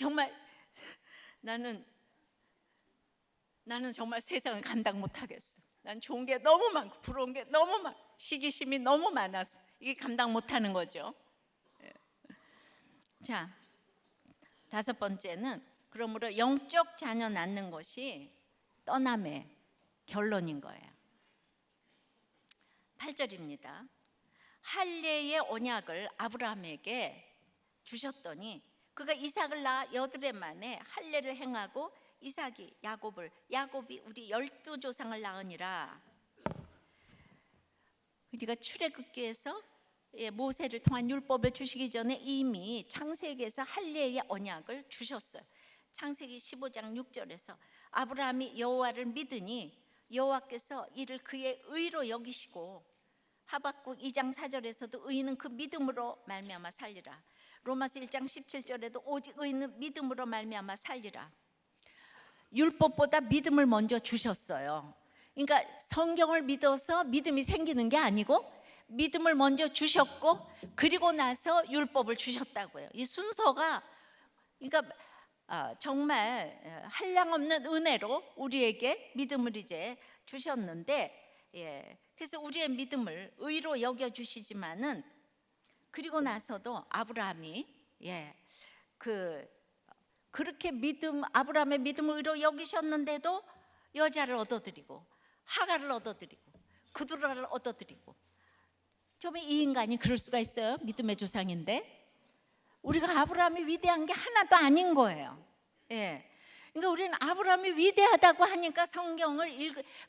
정말 세상을 감당 못하겠어. 난 좋은 게 너무 많고 부러운 게 너무 많고 시기심이 너무 많아서 이게 감당 못하는 거죠. 자, 5번째는 그러므로 영적 자녀 낳는 것이 떠남의 결론인 거예요. 8절입니다. 할례의 언약을 아브라함에게 주셨더니 그가 이삭을 낳아 8해 만에 할례를 행하고 이삭이 야곱이 우리 12조상을 낳으니라. 그러니까 출애굽기에서 모세를 통한 율법을 주시기 전에 이미 창세기에서 할례의 언약을 주셨어요. 창세기 15장 6절에서 아브라함이 여호와를 믿으니 여호와께서 이를 그의 의로 여기시고, 하박국 2장 4절에서도 의인은 그 믿음으로 말미암아 살리라. 로마서 1장 17절에도 오직 의인은 믿음으로 말미암아 살리라. 율법보다 믿음을 먼저 주셨어요. 그러니까 성경을 믿어서 믿음이 생기는 게 아니고 믿음을 먼저 주셨고 그리고 나서 율법을 주셨다고요. 이 순서가, 그러니까 정말 한량없는 은혜로 우리에게 믿음을 이제 주셨는데, 그래서 우리의 믿음을 의로 여겨 주시지만은 그리고 나서도 아브라함이 그렇게 아브라함의 믿음을 의로 여기셨는데도 여자를 얻어드리고 하갈을 얻어드리고 그두라를 얻어드리고, 좀 이 인간이 그럴 수가 있어요? 믿음의 조상인데 우리가 아브라함이 위대한 게 하나도 아닌 거예요. 그러니까 우리는 아브라함이 위대하다고 하니까 성경을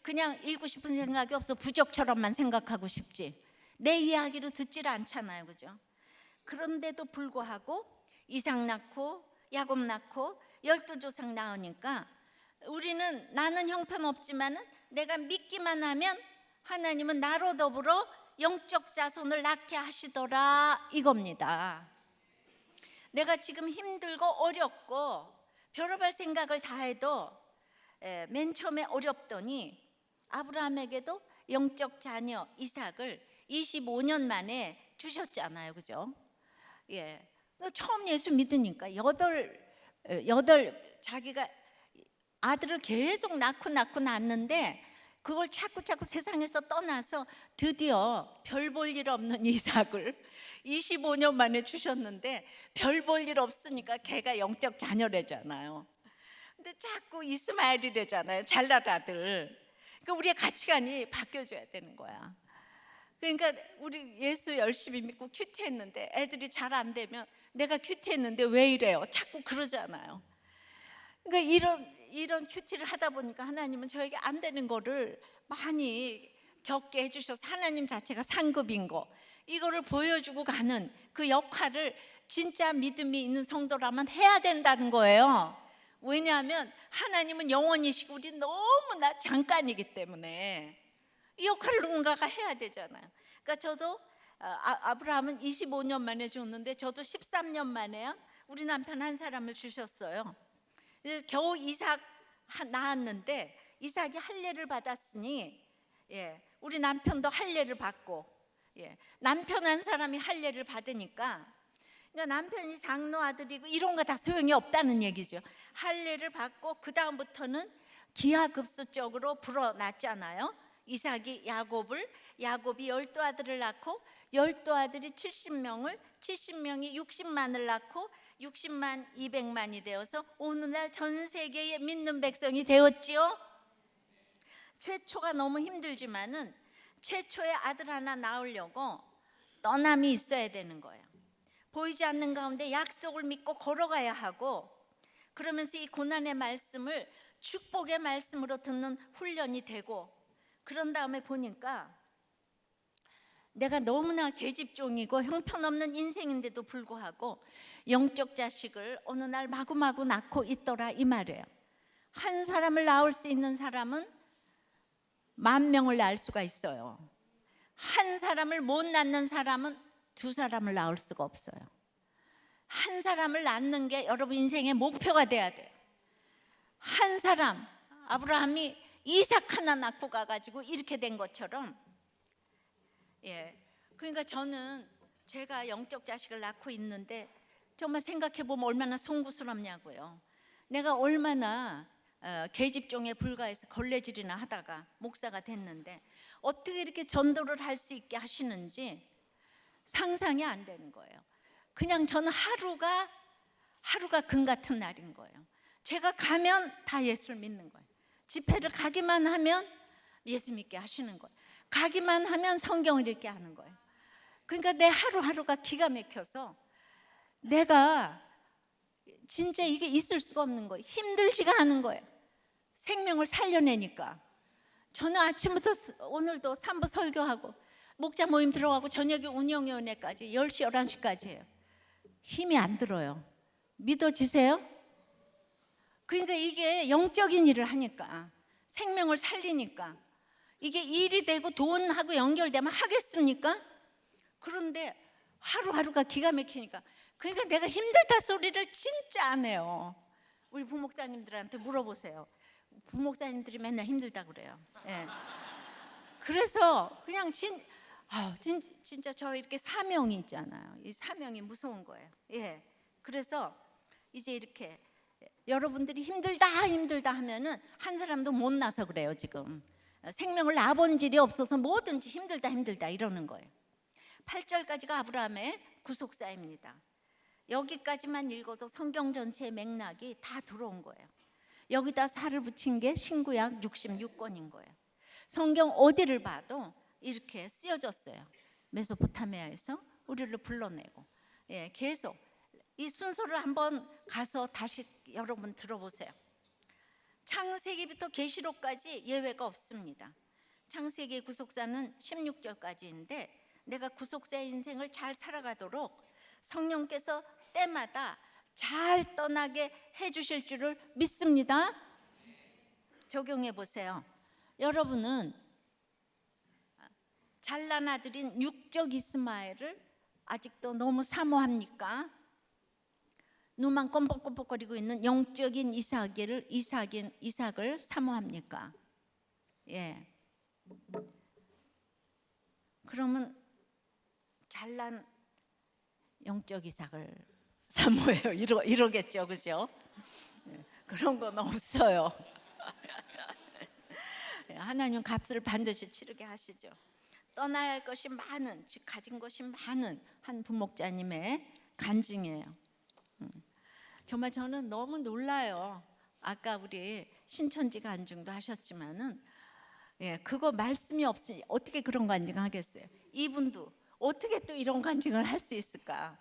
그냥 읽고 싶은 생각이 없어. 부적처럼만 생각하고 싶지. 내 이야기로 듣지를 않잖아요, 그죠? 그런데도 불구하고 이삭 낳고 야곱 낳고 12조상 낳으니까 우리는 나는 형편없지만은 내가 믿기만 하면 하나님은 나로 더불어 영적 자손을 낳게 하시더라, 이겁니다. 내가 지금 힘들고 어렵고 별의별 생각을 다 해도 맨 처음에 어렵더니 아브라함에게도 영적 자녀 이삭을 25년 만에 주셨잖아요, 그죠? 예, 처음 예수 믿으니까 자기가 아들을 계속 낳는데 그걸 자꾸 세상에서 떠나서 드디어 별 볼 일 없는 이삭을 25년 만에 주셨는데 별 볼 일 없으니까 걔가 영적 자녀래잖아요. 근데 자꾸 이스마엘이래잖아요, 잘난 아들. 그러니까 우리의 가치관이 바뀌어줘야 되는 거야. 그러니까 우리 예수 열심히 믿고 큐티했는데 애들이 잘 안 되면 내가 큐티했는데 왜 이래요? 자꾸 그러잖아요. 그러니까 이런 큐티를 하다 보니까 하나님은 저에게 안 되는 거를 많이 겪게 해주셔서 하나님 자체가 상급인 거, 이거를 보여주고 가는 그 역할을 진짜 믿음이 있는 성도라면 해야 된다는 거예요. 왜냐하면 하나님은 영원이시고 우리 너무나 잠깐이기 때문에 이 역할을 누군가가 해야 되잖아요. 그러니까 저도 아브라함은 25년 만에 줬는데 저도 13년 만에요 우리 남편 한 사람을 주셨어요. 겨우 이삭 낳았는데 이삭이 할례를 받았으니 우리 남편도 할례를 받고 남편 한 사람이 할례를 받으니까, 그러니까 남편이 장로 아들이고 이런 거 다 소용이 없다는 얘기죠. 할례를 받고 그 다음부터는 기하급수적으로 불어났잖아요. 이삭이 야곱이 12아들을 낳고 12아들이 70명이 60만을 낳고 60만 200만이 되어서 오늘날 전 세계에 믿는 백성이 되었지요. 최초가 너무 힘들지만은 최초의 아들 하나 낳으려고 떠남이 있어야 되는 거예요. 보이지 않는 가운데 약속을 믿고 걸어가야 하고, 그러면서 이 고난의 말씀을 축복의 말씀으로 듣는 훈련이 되고, 그런 다음에 보니까 내가 너무나 계집종이고 형편없는 인생인데도 불구하고 영적 자식을 어느 날 마구마구 낳고 있더라, 이 말이에요. 한 사람을 낳을 수 있는 사람은 10,000명을 낳을 수가 있어요. 한 사람을 못 낳는 사람은 2사람을 낳을 수가 없어요. 한 사람을 낳는 게 여러분 인생의 목표가 돼야 돼요. 한 사람, 아브라함이 이삭 하나 낳고 가가지고 이렇게 된 것처럼, 그러니까 저는 제가 영적 자식을 낳고 있는데 정말 생각해 보면 얼마나 송구스럽냐고요. 내가 얼마나 계집종에 불과해서 걸레질이나 하다가 목사가 됐는데 어떻게 이렇게 전도를 할 수 있게 하시는지 상상이 안 되는 거예요. 그냥 저는 하루가 금 같은 날인 거예요. 제가 가면 다 예수를 믿는 거예요. 집회를 가기만 하면 예수 믿게 하시는 거예요. 가기만 하면 성경을 읽게 하는 거예요. 그러니까 내 하루하루가 기가 막혀서 내가 진짜 이게 있을 수가 없는 거예요. 힘들지가 않은 거예요. 생명을 살려내니까. 저는 아침부터 오늘도 3부 설교하고 목자 모임 들어가고 저녁에 운영위원회까지 10시 11시까지 해요. 힘이 안 들어요. 믿어지세요? 그러니까 이게 영적인 일을 하니까, 생명을 살리니까 이게 일이 되고 돈하고 연결되면 하겠습니까? 그런데 하루하루가 기가 막히니까, 그러니까 내가 힘들다 소리를 진짜 안 해요. 우리 부목사님들한테 물어보세요. 부목사님들이 맨날 힘들다 그래요. 그래서 그냥 진짜 저 이렇게 사명이 있잖아요. 이 사명이 무서운 거예요. 그래서 이제 이렇게 여러분들이 힘들다 하면은 한 사람도 못 나서 그래요. 지금 생명을 낳아본 일이 없어서 뭐든지 힘들다 이러는 거예요. 8절까지가 아브라함의 구속사입니다. 여기까지만 읽어도 성경 전체의 맥락이 다 들어온 거예요. 여기다 살을 붙인 게 신구약 66권인 거예요. 성경 어디를 봐도 이렇게 쓰여졌어요. 메소포타미아에서 우리를 불러내고, 계속 이 순서를 한번 가서 다시 여러분 들어보세요. 창세기부터 계시록까지 예외가 없습니다. 창세기의 구속사는 16절까지인데 내가 구속사의 인생을 잘 살아가도록 성령께서 때마다 잘 떠나게 해주실 줄을 믿습니다. 적용해 보세요. 여러분은 잘난 아들인 육적 이스마엘을 아직도 너무 사모합니까? 눈만 껌뻑껌뻑거리고 있는 영적인 이삭을 사모합니까? 예. 그러면 잘난 영적 이삭을 사모해요. 이러겠죠, 그죠? 그런 건 없어요. 하나님 값을 반드시 치르게 하시죠. 떠나야 할 것이 많은, 즉 가진 것이 많은 한 부목자님의 간증이에요. 정말 저는 너무 놀라요. 아까 우리 신천지 간증도 하셨지만은, 그거 말씀이 없으니 어떻게 그런 간증하겠어요? 이분도 어떻게 또 이런 간증을 할 수 있을까?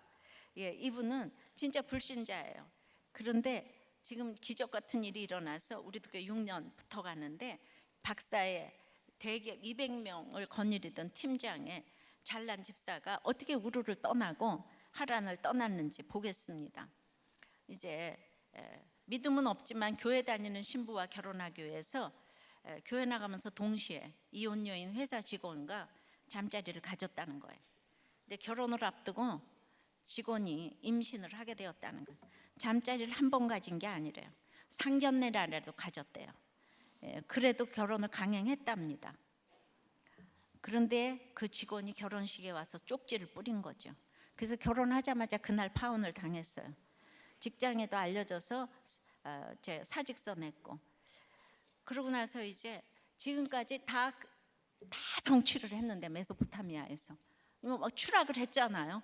이분은 진짜 불신자예요. 그런데 지금 기적 같은 일이 일어나서 우리도 6년 붙어가는데 박사의 대기업 200명을 거느리던 팀장의 잘난 집사가 어떻게 우르를 떠나고 하란을 떠났는지 보겠습니다. 이제 믿음은 없지만 교회 다니는 신부와 결혼하기 위해서 교회 나가면서 동시에 이혼녀인 회사 직원과 잠자리를 가졌다는 거예요. 근데 결혼을 앞두고 직원이 임신을 하게 되었다는 거예요. 잠자리를 한 번 가진 게 아니래요. 상견례라도 가졌대요. 그래도 결혼을 강행했답니다. 그런데 그 직원이 결혼식에 와서 쪽지를 뿌린 거죠. 그래서 결혼하자마자 그날 파혼을 당했어요. 직장에도 알려져서 제 사직서 냈고, 그러고 나서 이제 지금까지 다 성취를 했는데 메소포타미아에서 막 추락을 했잖아요.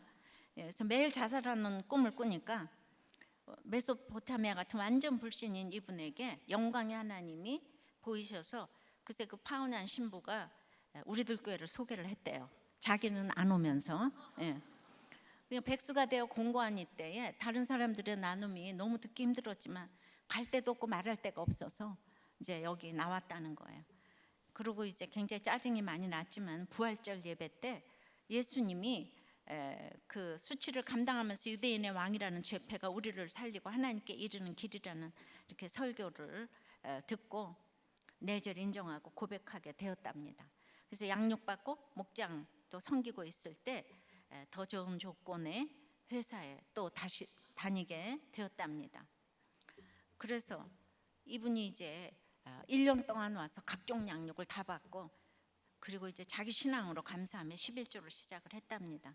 그래서 매일 자살하는 꿈을 꾸니까 메소포타미아 같은 완전 불신인 이분에게 영광의 하나님이 보이셔서 글쎄 그 파혼한 신부가 우리들 교회를 소개를 했대요. 자기는 안 오면서. 그냥 백수가 되어 공고한 이때에 다른 사람들의 나눔이 너무 듣기 힘들었지만 갈 데도 없고 말할 데가 없어서 이제 여기 나왔다는 거예요. 그리고 이제 굉장히 짜증이 많이 났지만 부활절 예배 때 예수님이 그 수치를 감당하면서 유대인의 왕이라는 죄패가 우리를 살리고 하나님께 이르는 길이라는 이렇게 설교를 듣고 내절 인정하고 고백하게 되었답니다. 그래서 양육받고 목장도 섬기고 있을 때 더 좋은 조건의 회사에 또 다시 다니게 되었답니다. 그래서 이분이 이제 1년 동안 와서 각종 양육을 다 받고, 그리고 이제 자기 신앙으로 감사하며 11조를 시작을 했답니다.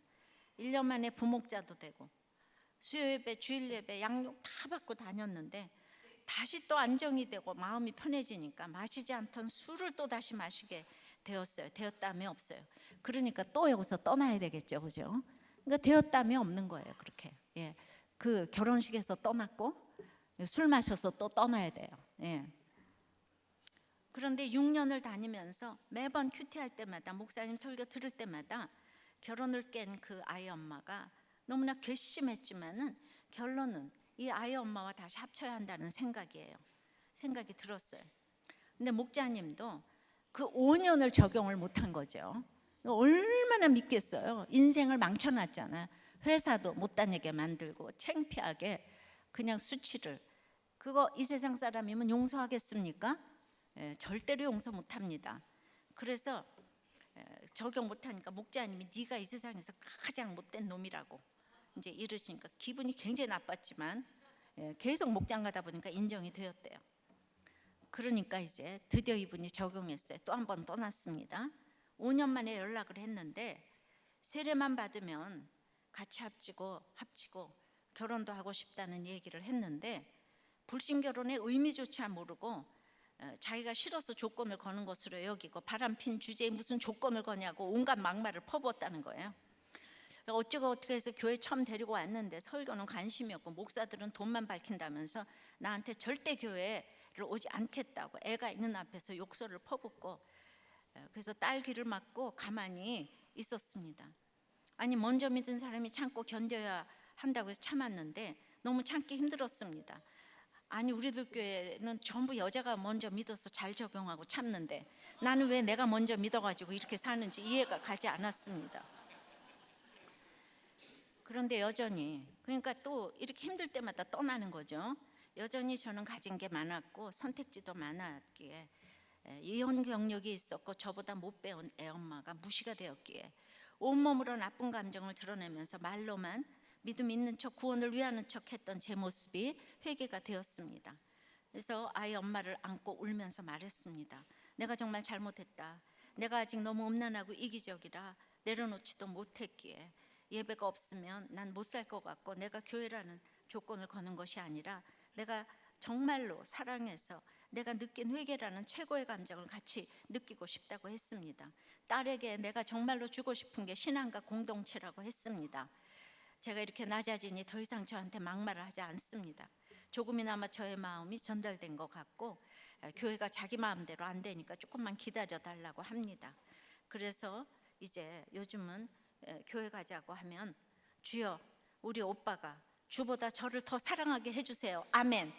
1년 만에 부목자도 되고 수요예배, 주일예배 양육 다 받고 다녔는데 다시 또 안정이 되고 마음이 편해지니까 마시지 않던 술을 또 다시 마시게 되었어요. 되었다며 없어요. 그러니까 또 여기서 떠나야 되겠죠, 그죠? 그러니까 되었다며 없는 거예요, 그렇게. 그 결혼식에서 떠났고 술 마셔서 또 떠나야 돼요. 그런데 6년을 다니면서 매번 큐티할 때마다 목사님 설교 들을 때마다 결혼을 깬 그 아이 엄마가 너무나 괘씸했지만은 결론은 이 아이 엄마와 다시 합쳐야 한다는 생각이 들었어요. 근데 목자님도 그 5년을 적용을 못한 거죠. 얼마나 믿겠어요. 인생을 망쳐놨잖아요. 회사도 못 다니게 만들고 창피하게 그냥 수치를. 그거 이 세상 사람이면 용서하겠습니까? 절대로 용서 못합니다. 그래서 적용 못하니까 목자님이 네가 이 세상에서 가장 못된 놈이라고 이제 이러시니까 기분이 굉장히 나빴지만 계속 목장 가다 보니까 인정이 되었대요. 그러니까 이제 드디어 이분이 적용했어요. 또 한 번 떠났습니다. 5년 만에 연락을 했는데 세례만 받으면 같이 합치고 결혼도 하고 싶다는 얘기를 했는데 불신 결혼의 의미조차 모르고 자기가 싫어서 조건을 거는 것으로 여기고 바람핀 주제에 무슨 조건을 거냐고 온갖 막말을 퍼부었다는 거예요. 어떻게 해서 교회 처음 데리고 왔는데 설교는 관심이 없고 목사들은 돈만 밝힌다면서 나한테 절대 교회를 오지 않겠다고 애가 있는 앞에서 욕설을 퍼붓고, 그래서 딸 귀를 막고 가만히 있었습니다. 아니 먼저 믿은 사람이 참고 견뎌야 한다고 해서 참았는데 너무 참기 힘들었습니다. 아니 우리들 교회는 전부 여자가 먼저 믿어서 잘 적용하고 참는데 나는 왜 내가 먼저 믿어가지고 이렇게 사는지 이해가 가지 않았습니다. 그런데 여전히 그러니까 또 이렇게 힘들 때마다 떠나는 거죠. 여전히 저는 가진 게 많았고 선택지도 많았기에 이혼 경력이 있었고 저보다 못 배운 애엄마가 무시가 되었기에 온몸으로 나쁜 감정을 드러내면서 말로만 믿음 있는 척 구원을 위하는 척 했던 제 모습이 회개가 되었습니다. 그래서 아이 엄마를 안고 울면서 말했습니다. 내가 정말 잘못했다. 내가 아직 너무 음란하고 이기적이라 내려놓지도 못했기에 예배가 없으면 난 못 살 것 같고 내가 교회라는 조건을 거는 것이 아니라 내가 정말로 사랑해서 내가 느낀 회개라는 최고의 감정을 같이 느끼고 싶다고 했습니다. 딸에게 내가 정말로 주고 싶은 게 신앙과 공동체라고 했습니다. 제가 이렇게 낮아지니 더 이상 저한테 막말을 하지 않습니다. 조금이나마 저의 마음이 전달된 것 같고 교회가 자기 마음대로 안 되니까 조금만 기다려 달라고 합니다. 그래서 이제 요즘은 교회 가자고 하면 주여 우리 오빠가 주보다 저를 더 사랑하게 해주세요. 아멘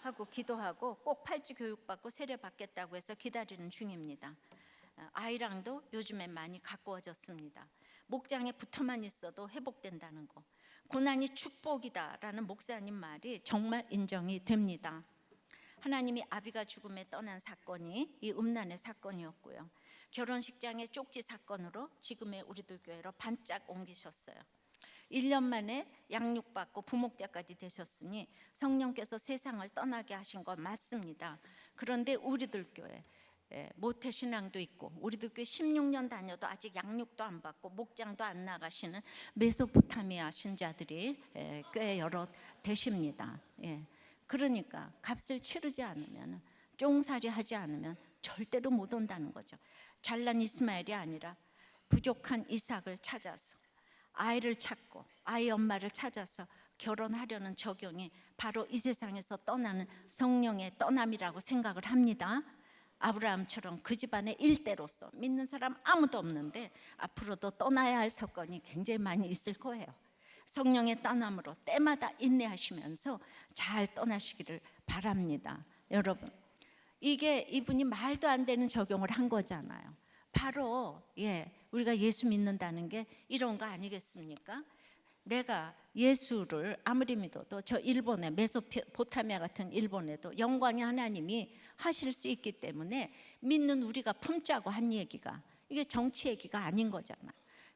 하고 기도하고 꼭 팔찌 교육받고 세례 받겠다고 해서 기다리는 중입니다. 아이랑도 요즘엔 많이 가까워졌습니다. 목장에 붙어만 있어도 회복된다는 거, 고난이 축복이다라는 목사님 말이 정말 인정이 됩니다. 하나님이 아비가 죽음에 떠난 사건이 이 음란의 사건이었고요. 결혼식장의 쪽지 사건으로 지금의 우리들 교회로 반짝 옮기셨어요. 1년 만에 양육받고 부목자까지 되셨으니 성령께서 세상을 떠나게 하신 건 맞습니다. 그런데 우리들 교회 모태신앙도 있고 우리들 교회 16년 다녀도 아직 양육도 안 받고 목장도 안 나가시는 메소포타미아 신자들이 꽤 여러 되십니다. 그러니까 값을 치르지 않으면, 쫑살이 하지 않으면 절대로 못 온다는 거죠. 잘난 이스마엘이 아니라 부족한 이삭을 찾아서 아이를 찾고 아이 엄마를 찾아서 결혼하려는 적용이 바로 이 세상에서 떠나는 성령의 떠남이라고 생각을 합니다. 아브라함처럼 그 집안의 일대로서 믿는 사람 아무도 없는데 앞으로도 떠나야 할 사건이 굉장히 많이 있을 거예요. 성령의 떠남으로 때마다 인내하시면서 잘 떠나시기를 바랍니다. 여러분, 이게 이분이 말도 안 되는 적용을 한 거잖아요. 바로 우리가 예수 믿는다는 게 이런 거 아니겠습니까? 내가 예수를 아무리 믿어도 저 일본의 메소포타미아 같은 일본에도 영광의 하나님이 하실 수 있기 때문에 믿는 우리가 품자고 한 얘기가 이게 정치 얘기가 아닌 거잖아.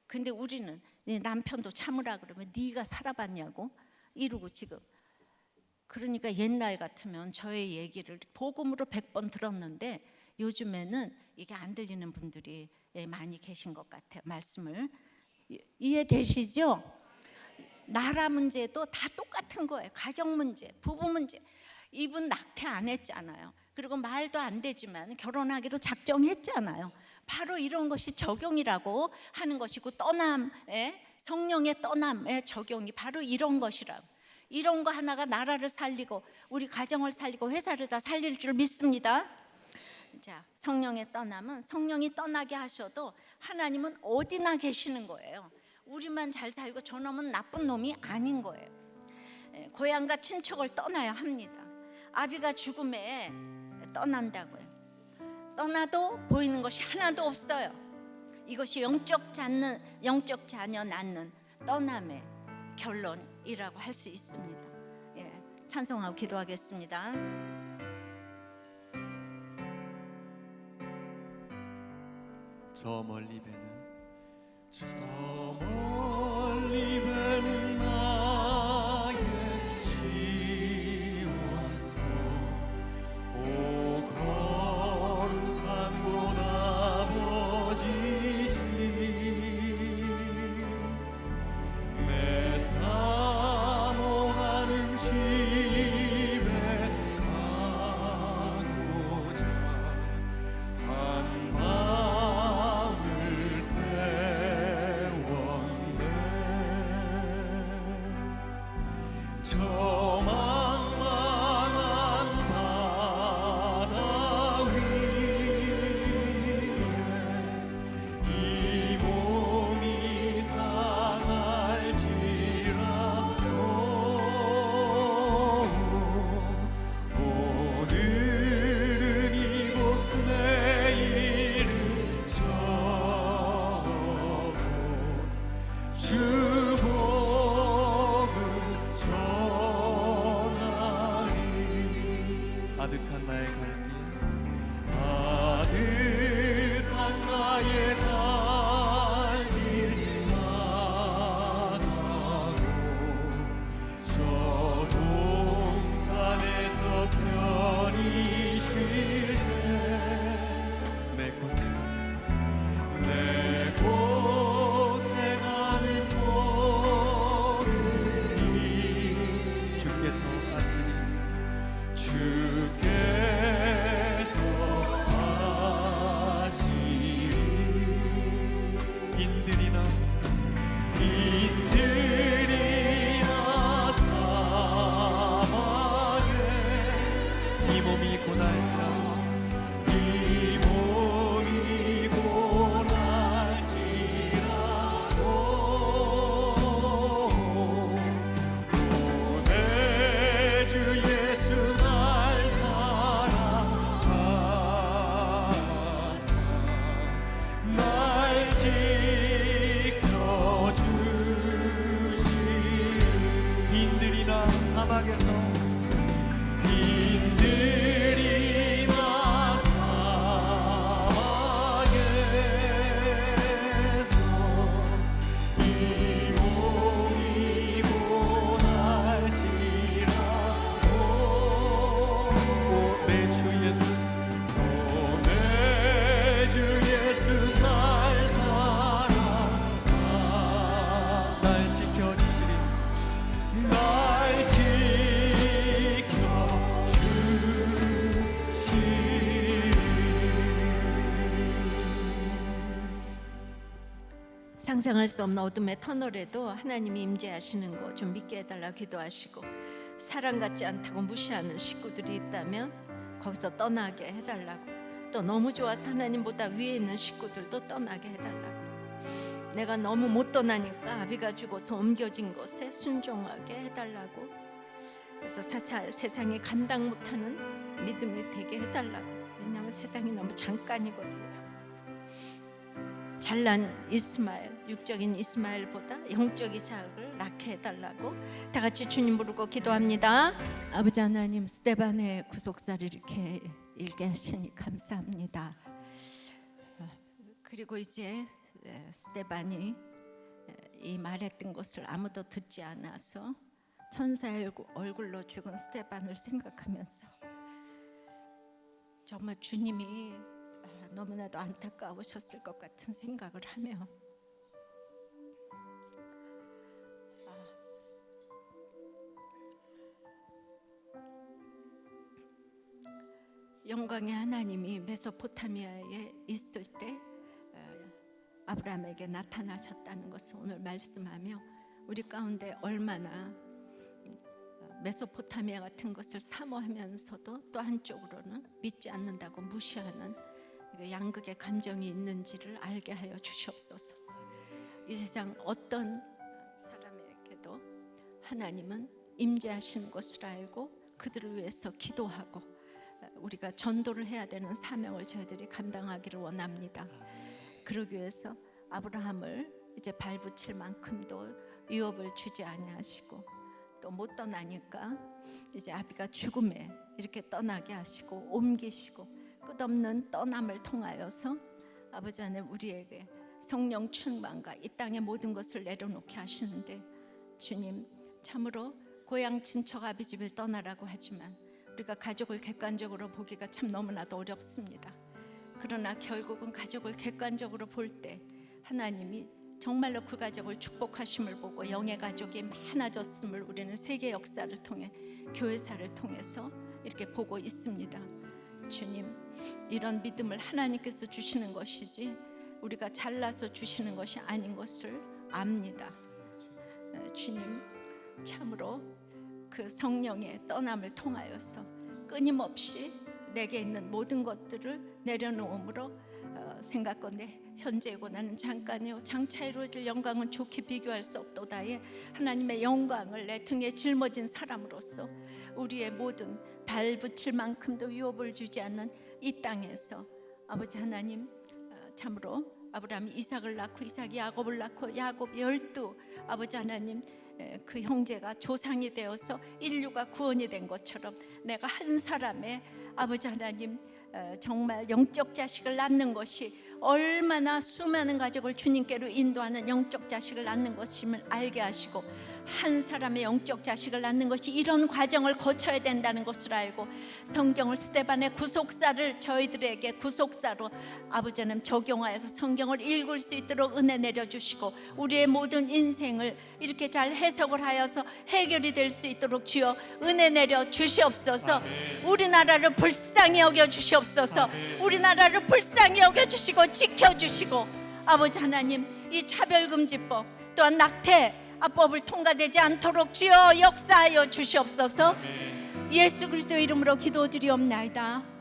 근데 우리는 네 남편도 참으라 그러면 네가 살아봤냐고 이러고 지금. 그러니까 옛날 같으면 저의 얘기를 복음으로 100번 들었는데 요즘에는 이게 안 들리는 분들이 많이 계신 것 같아요. 말씀을 이해되시죠? 나라 문제도 다 똑같은 거예요. 가정 문제, 부부 문제. 이분 낙태 안 했잖아요. 그리고 말도 안 되지만 결혼하기로 작정했잖아요. 바로 이런 것이 적용이라고 하는 것이고 성령의 떠남의 적용이 바로 이런 것이라고. 이런 거 하나가 나라를 살리고 우리 가정을 살리고 회사를 다 살릴 줄 믿습니다. 자, 성령의 떠남은 성령이 떠나게 하셔도 하나님은 어디나 계시는 거예요. 우리만 잘 살고 저놈은 나쁜 놈이 아닌 거예요. 고향과 친척을 떠나야 합니다. 아비가 죽음에 떠난다고요. 떠나도 보이는 것이 하나도 없어요. 이것이 영적 자녀 낳는 떠남의 결론이라고 할 수 있습니다. 찬송하고 기도하겠습니다. 저 멀리 배는 나의 지원소 오 거룩한 곳 아버지지 내 사모하는 집에 가고자 한 방을 세웠네 저 망망한 바다 위에 이 몸이 상할지라도 아득한 나의 갈 길 아득한 나의 갈길 나가고 저 동산에서 편히 쉴 때 내 고생은 내 고생하는 모르니 주께서 아시리 주께서 아시리 인들이나 인들이나 사막에 이 몸이 고날지라도 이 몸이 고날지라도 내 주 예수 날 사랑하사 날 지켜주시리 빈들이나 사막에서 빈들이나 사막에서 이 몸이 고날지라도 내 주 예수 내 주 예수 날 사랑하 날 지켜주시리 날 상상할 수 없는 어둠의 터널에도 하나님이 임재하시는 거 좀 믿게 해달라 기도하시고, 사랑 같지 않다고 무시하는 식구들이 있다면 거기서 떠나게 해달라고, 또 너무 좋아서 하나님보다 위에 있는 식구들도 떠나게 해달라고, 내가 너무 못 떠나니까 아비가 죽어서 옮겨진 것에 순종하게 해달라고, 그래서 세상이 감당 못하는 믿음이 되게 해달라고. 왜냐하면 세상이 너무 잠깐이거든요. 잘난 이스마엘, 육적인 이스마엘보다 영적 이삭을 낳게 해달라고 다 같이 주님 부르고 기도합니다. 아버지 하나님, 스데반의 구속사를 이렇게 읽게 하시니 감사합니다. 그리고 이제 스데반이 이 말했던 것을 아무도 듣지 않아서 천사의 얼굴로 죽은 스데반을 생각하면서 정말 주님이 너무나도 안타까우셨을 것 같은 생각을 하며, 영광의 하나님이 메소포타미아에 있을 때 아브라함에게 나타나셨다는 것을 오늘 말씀하며, 우리 가운데 얼마나 메소포타미아 같은 것을 사모하면서도 또 한쪽으로는 믿지 않는다고 무시하는 양극의 감정이 있는지를 알게 하여 주시옵소서. 이 세상 어떤 사람에게도 하나님은 임재하시는 것을 알고 그들을 위해서 기도하고 우리가 전도를 해야 되는 사명을 저희들이 감당하기를 원합니다. 그러기 위해서 아브라함을 이제 발붙일 만큼도 위협을 주지 아니하시고, 또 못 떠나니까 이제 아비가 죽음에 이렇게 떠나게 하시고 옮기시고, 끝없는 떠남을 통하여서 아버지 하나님 우리에게 성령 충만과 이 땅의 모든 것을 내려놓게 하시는데, 주님 참으로 고향 친척 아비 집을 떠나라고 하지만 우리가 가족을 객관적으로 보기가 참 너무나도 어렵습니다. 그러나 결국은 가족을 객관적으로 볼 때 하나님이 정말로 그 가족을 축복하심을 보고 영의 가족이 많아졌음을 우리는 세계 역사를 통해, 교회사를 통해서 이렇게 보고 있습니다. 주님, 이런 믿음을 하나님께서 주시는 것이지 우리가 잘나서 주시는 것이 아닌 것을 압니다. 주님, 참으로 그 성령의 떠남을 통하여서 끊임없이 내게 있는 모든 것들을 내려놓음으로 생각건대 현재고 나는 잠깐이요 장차 이루어질 영광은 좋게 비교할 수 없도다에 하나님의 영광을 내 등에 짊어진 사람으로서 우리의 모든 발붙일 만큼도 위협을 주지 않는 이 땅에서 아버지 하나님, 참으로 아브라함이 이삭을 낳고 이삭이 야곱을 낳고 야곱이 12 아버지 하나님 그 형제가 조상이 되어서 인류가 구원이 된 것처럼 내가 한 사람의 아버지 하나님 정말 영적 자식을 낳는 것이 얼마나 수많은 가족을 주님께로 인도하는 영적 자식을 낳는 것임을 알게 하시고, 한 사람의 영적 자식을 낳는 것이 이런 과정을 거쳐야 된다는 것을 알고, 성경을 스데반의 구속사를 저희들에게 구속사로 아버지 하나님 적용하여서 성경을 읽을 수 있도록 은혜 내려주시고, 우리의 모든 인생을 이렇게 잘 해석을 하여서 해결이 될 수 있도록 주여 은혜 내려 주시옵소서. 아멘. 우리나라를 불쌍히 여겨 주시옵소서. 아멘. 우리나라를 불쌍히 여겨 주시고 지켜주시고, 아버지 하나님 이 차별금지법 또한 낙태법을 통과되지 않도록 주여 역사하여 주시옵소서. 아멘. 예수 그리스도 이름으로 기도드리옵나이다.